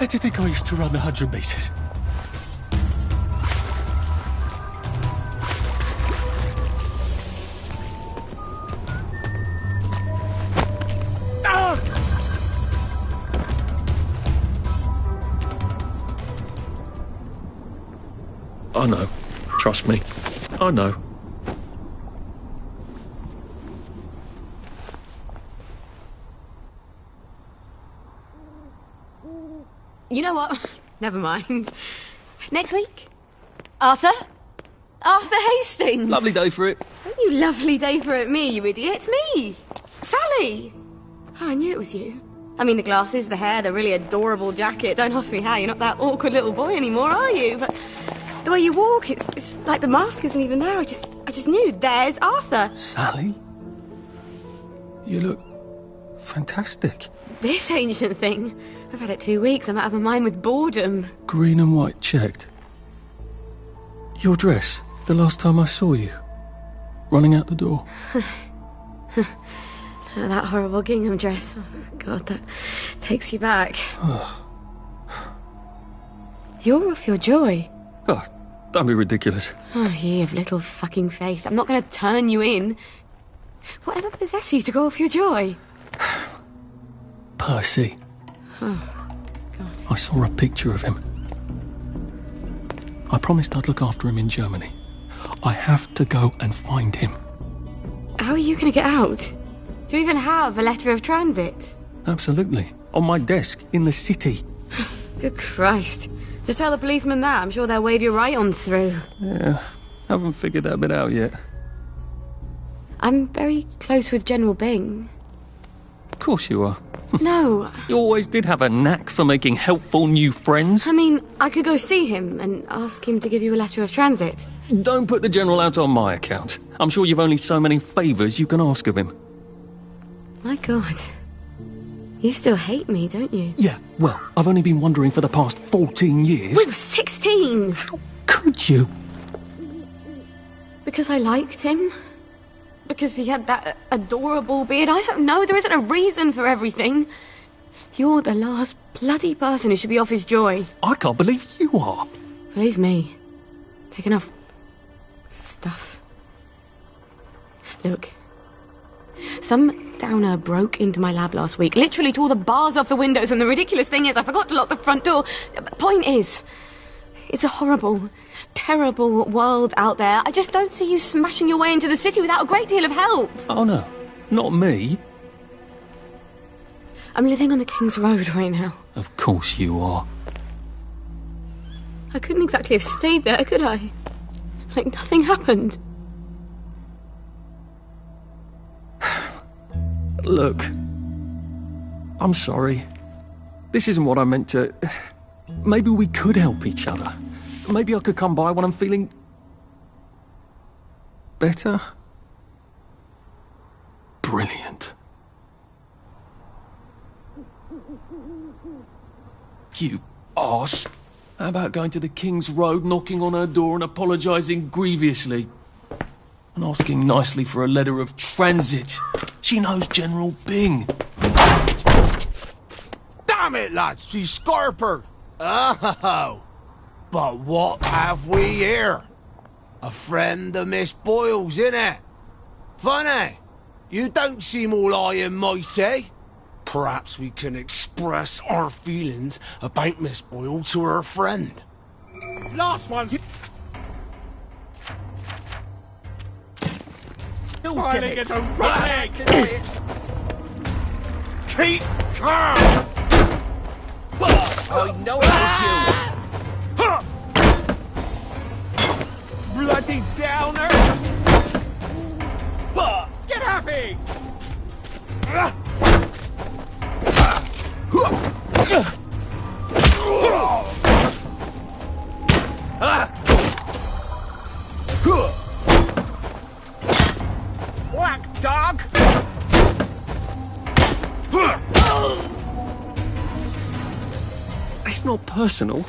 Where do you think I used to run the 100 metres? I know. Trust me. I know. You know what? Never mind. Next week? Arthur? Arthur Hastings! Lovely day for it. Don't you lovely day for it, me, you idiot. It's me! Sally! Oh, I knew it was you. I mean, the glasses, the hair, the really adorable jacket. Don't ask me how, you're not that awkward little boy anymore, are you? But the way you walk, it's like the mask isn't even there. I just knew. There's Arthur. Sally? You look fantastic. This ancient thing. I've had it 2 weeks. I'm out of my mind with boredom. Green and white checked. Your dress, the last time I saw you. Running out the door. That horrible gingham dress. Oh, God, that takes you back. You're off your joy. Oh, don't be ridiculous. Oh, ye of little fucking faith. I'm not going to turn you in. Whatever possessed you to go off your joy? Percy. Oh, God. I saw a picture of him. I promised I'd look after him in Germany. I have to go and find him. How are you going to get out? Do you even have a letter of transit? Absolutely. On my desk, in the city. Good Christ. Just tell the policeman that. I'm sure they'll wave you right on through. Yeah, haven't figured that bit out yet. I'm very close with General Bing. Of course you are. No. You always did have a knack for making helpful new friends. I mean, I could go see him and ask him to give you a letter of transit. Don't put the General out on my account. I'm sure you've only so many favours you can ask of him. My God. You still hate me, don't you? Yeah, well, I've only been wondering for the past 14 years. We were 16! How could you? Because I liked him? Because he had that adorable beard? I don't know, there isn't a reason for everything. You're the last bloody person who should be off his joy. I can't believe you are. Believe me. Take enough stuff. Look. Some downer broke into my lab last week, literally tore the bars off the windows, and the ridiculous thing is I forgot to lock the front door. Point is, it's a horrible, terrible world out there. I just don't see you smashing your way into the city without a great deal of help. Oh no, not me. I'm living on the King's Road right now. Of course you are. I couldn't exactly have stayed there, could I? Like nothing happened. Look, I'm sorry. This isn't what I meant to... Maybe we could help each other. Maybe I could come by when I'm feeling... better? Brilliant. You arse. How about going to the King's Road, knocking on her door and apologising grievously? And asking nicely for a letter of transit. She knows General Bing. Damn it, lads, she's scarpered. Oh, but what have we here? A friend of Miss Boyle's, innit? Funny, you don't seem all high and mighty. Perhaps we can express our feelings about Miss Boyle to her friend. Last one. Smiling is a right. Keep calm. I know it was you. Bloody downer. Get happy. Whack, dog! It's not personal.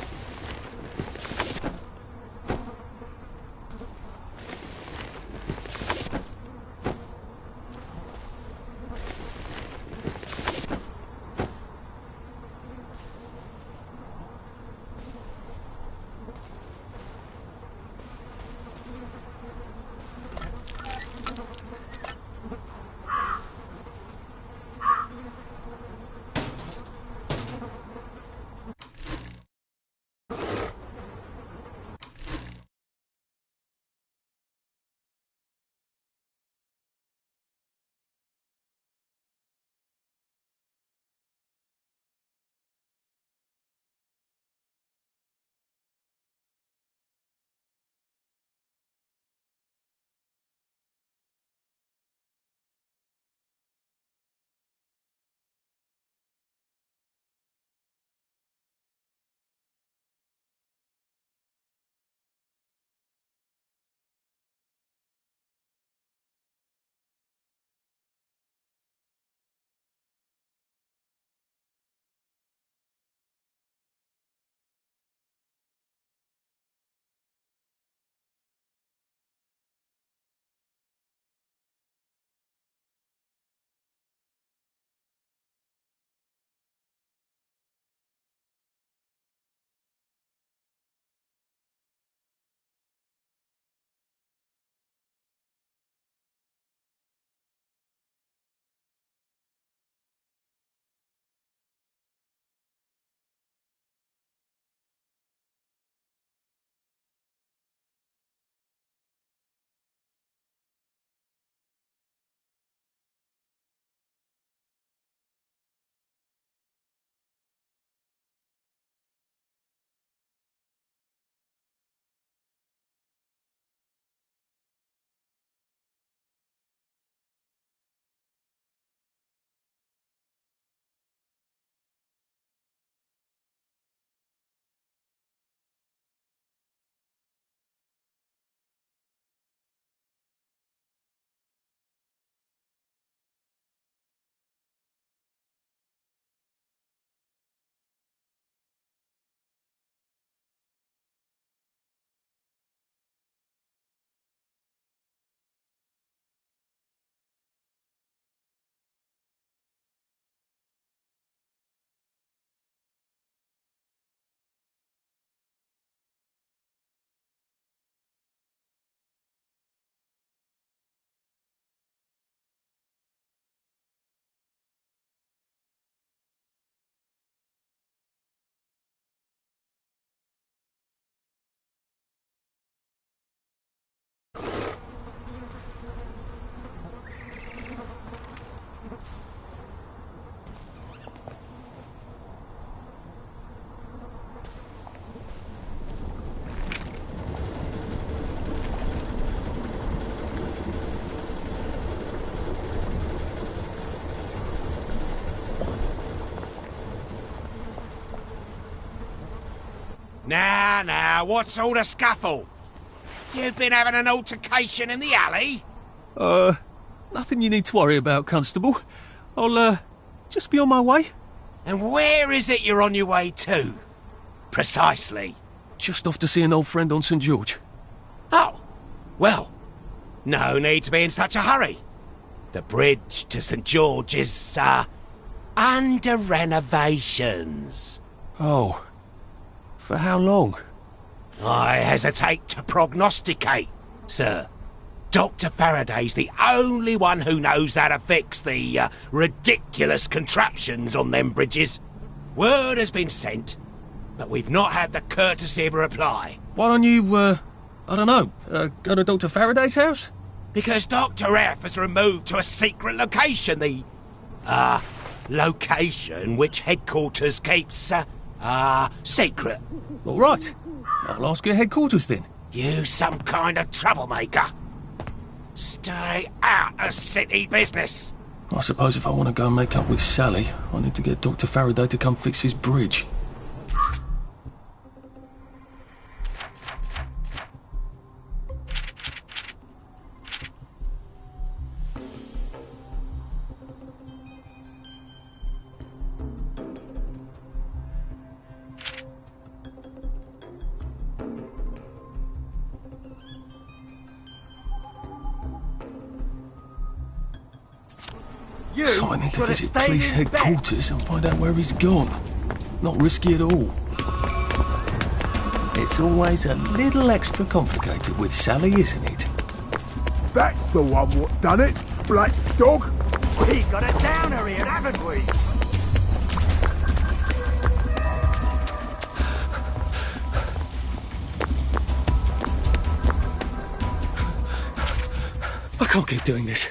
Now, what's all the scuffle? You've been having an altercation in the alley? Nothing you need to worry about, Constable. I'll, just be on my way. And where is it you're on your way to? Precisely. Just off to see an old friend on St. George. Oh, well, no need to be in such a hurry. The bridge to St. George is, under renovations. Oh. For how long? I hesitate to prognosticate, sir. Dr. Faraday's the only one who knows how to fix the ridiculous contraptions on them bridges. Word has been sent, but we've not had the courtesy of a reply. Why don't you, I don't know, go to Dr. Faraday's house? Because Dr. F has removed to a secret location, the, location which headquarters keeps, secret. All right. I'll ask your headquarters then. You some kind of troublemaker. Stay out of city business. I suppose if I want to go and make up with Sally, I need to get Dr. Faraday to come fix his bridge. So I need to visit police headquarters and find out where he's gone. Not risky at all. It's always a little extra complicated with Sally, isn't it? That's the one what done it, Black Dog. We got a downer here, haven't we? I can't keep doing this.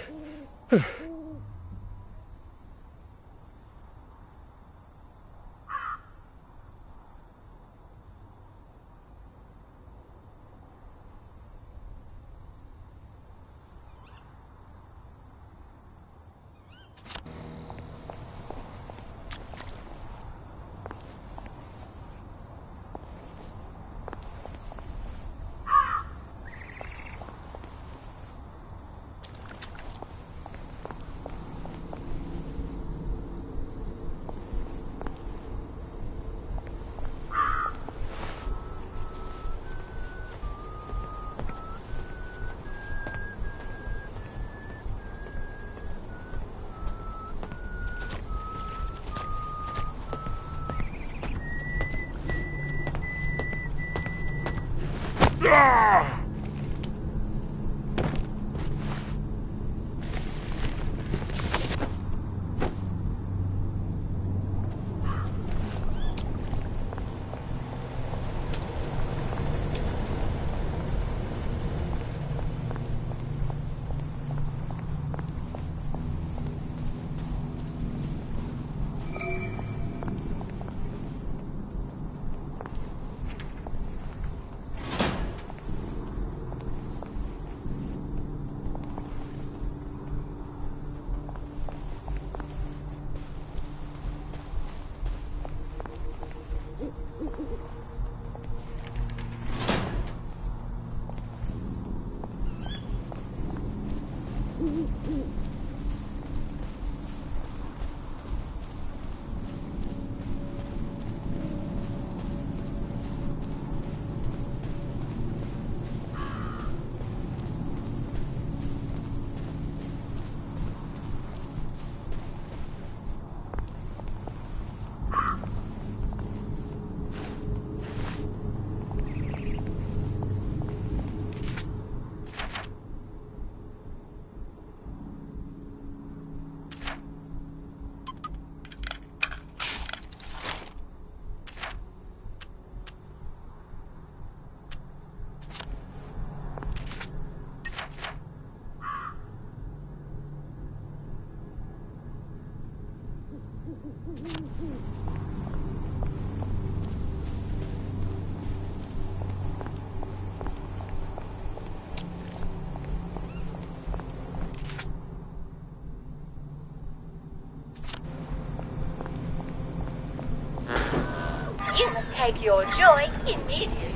take your joy immediately.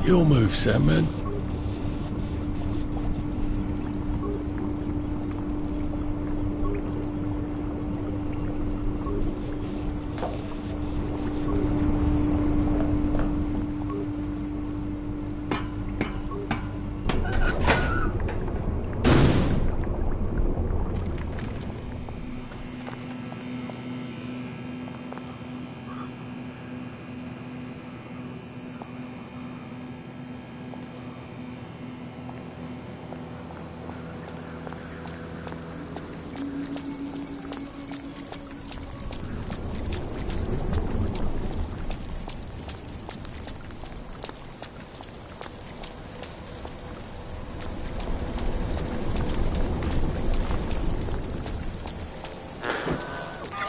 Your move, Sandman.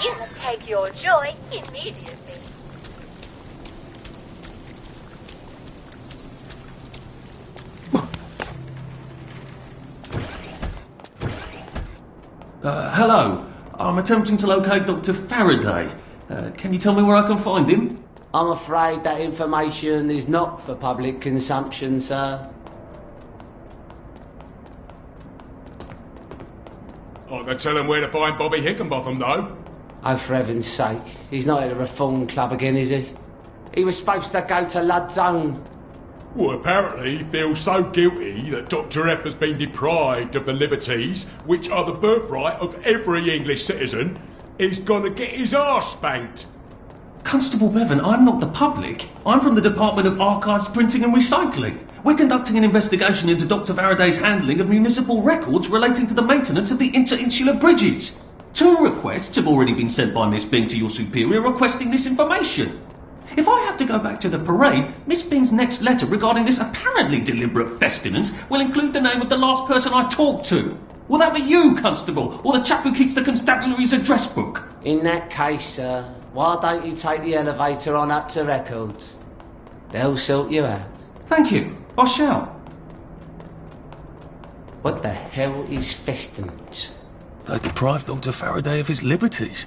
You must take your joy immediately. Hello. I'm attempting to locate Dr. Faraday. Can you tell me where I can find him? I'm afraid that information is not for public consumption, sir. I can tell him where to find Bobby Hickenbotham, though. Oh, for heaven's sake. He's not at the Reform Club again, is he? He was supposed to go to Lud's Own. Well, apparently he feels so guilty that Dr. F has been deprived of the liberties which are the birthright of every English citizen, he's gonna get his arse spanked. Constable Bevan, I'm not the public. I'm from the Department of Archives, Printing and Recycling. We're conducting an investigation into Dr. Faraday's handling of municipal records relating to the maintenance of the interinsular bridges. 2 requests have already been sent by Miss Bing to your superior requesting this information. If I have to go back to the parade, Miss Bing's next letter regarding this apparently deliberate festinance will include the name of the last person I talked to. Will that be you, Constable, or the chap who keeps the constabulary's address book? In that case, sir, why don't you take the elevator on up to records? They'll sort you out. Thank you. I shall. What the hell is festinance? They deprived Dr. Faraday of his liberties,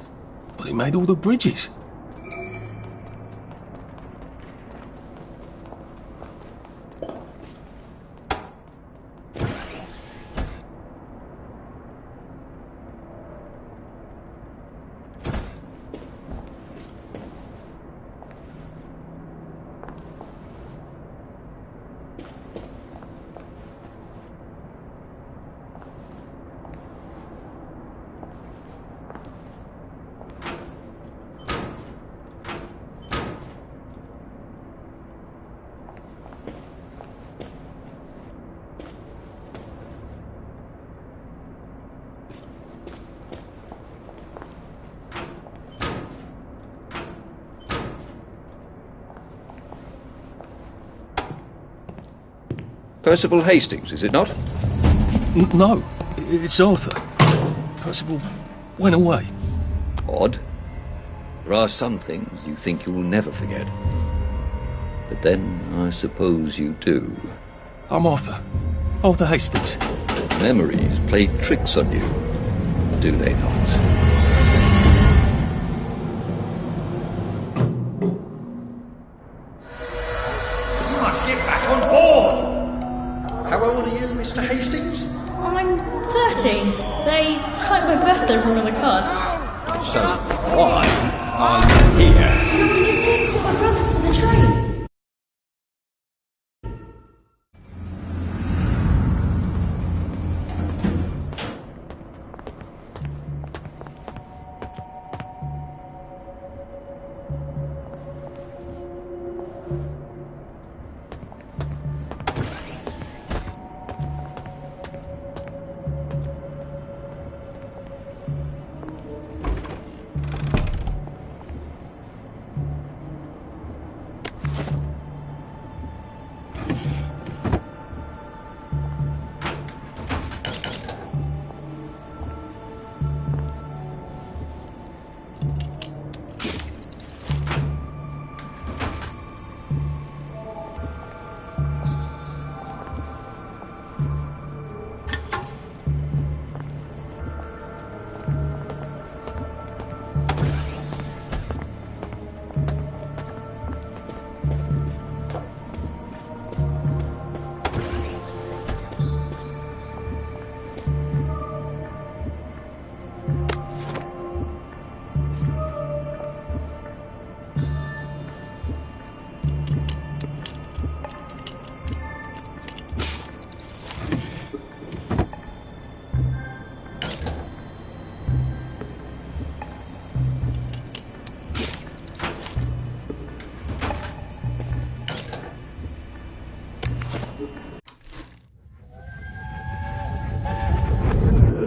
but he made all the bridges. Percival Hastings, is it not? No, it's Arthur. Percival went away. Odd. There are some things you think you'll never forget. But then, I suppose you do. I'm Arthur. Arthur Hastings. Memories play tricks on you, do they not? How old are you, Mr. Hastings? I'm 13. They typed my birthday wrong on the card. So, why are you here? No, I'm just here to take my brother to the train.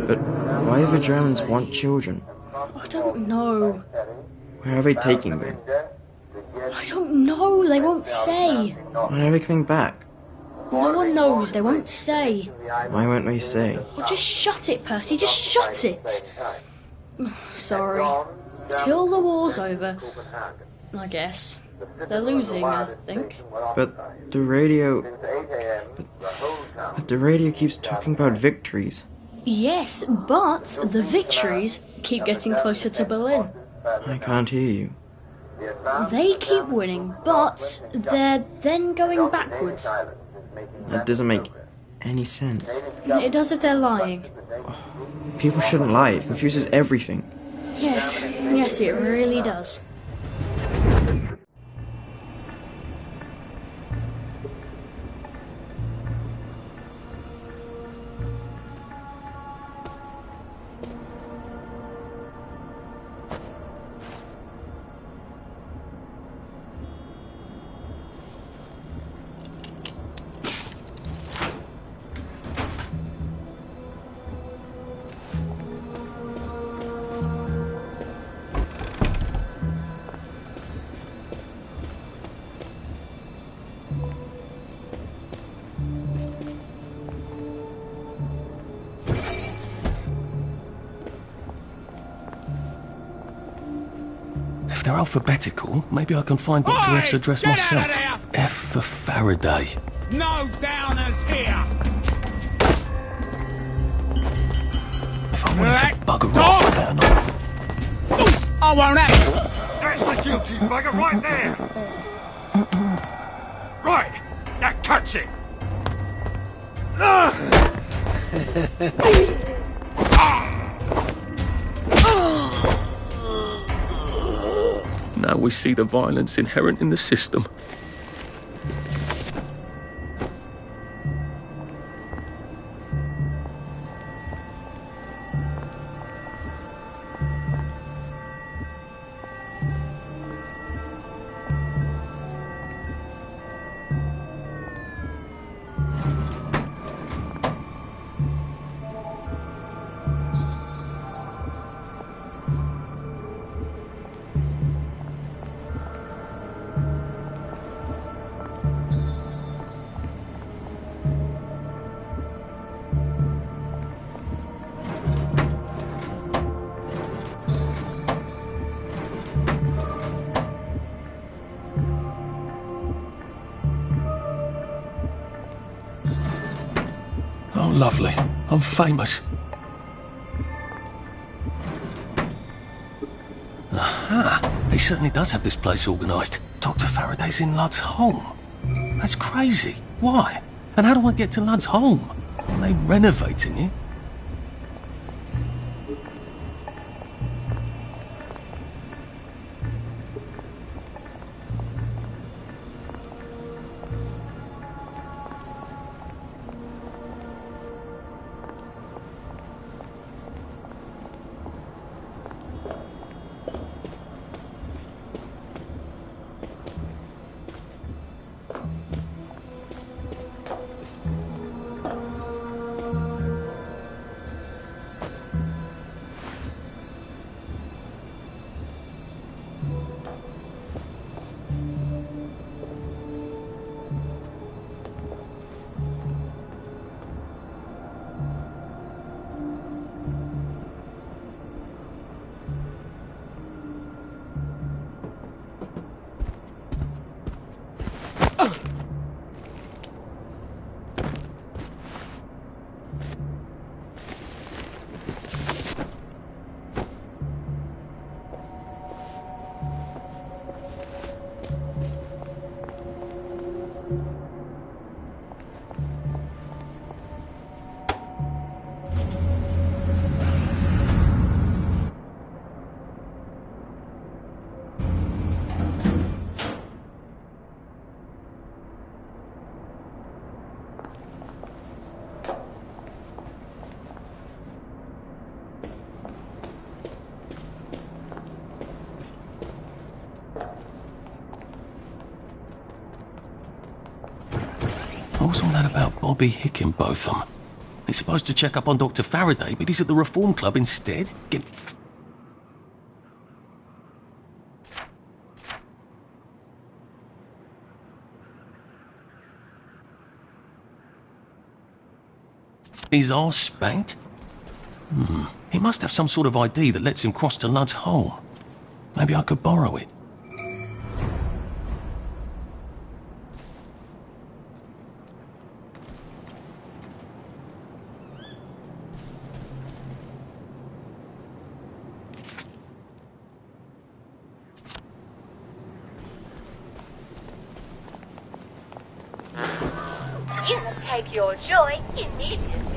But why do the Germans want children? I don't know. Where are they taking them? I don't know. They won't say. When are they coming back? No one knows. They won't say. Why won't they say? Well, just shut it, Percy. Just shut it. Sorry. Till the war's over, I guess. They're losing, I think. But the radio... But the radio keeps talking about victories. Yes, but the victories keep getting closer to Berlin. I can't hear you. They keep winning, but they're then going backwards. That doesn't make any sense. It does if they're lying. People shouldn't lie. It confuses everything. Yes, it really does. If they're alphabetical, maybe I can find Dr. F's address myself. F for Faraday. No downers here! If I wanted to bugger off, I better not. I won't have it! That's the guilty bugger right there! Right, that cuts it! Now we see the violence inherent in the system. Oh, lovely. I'm famous. Aha! He certainly does have this place organised. Dr. Faraday's in Lud's home. That's crazy. Why? And how do I get to Lud's home? Are they renovating it? What was all that about Bobby Hickenbotham? He's supposed to check up on Dr. Faraday, but he's at the Reform Club instead. His arse spanked? He must have some sort of ID that lets him cross to Ludd's home. Maybe I could borrow it. You take your joy in needless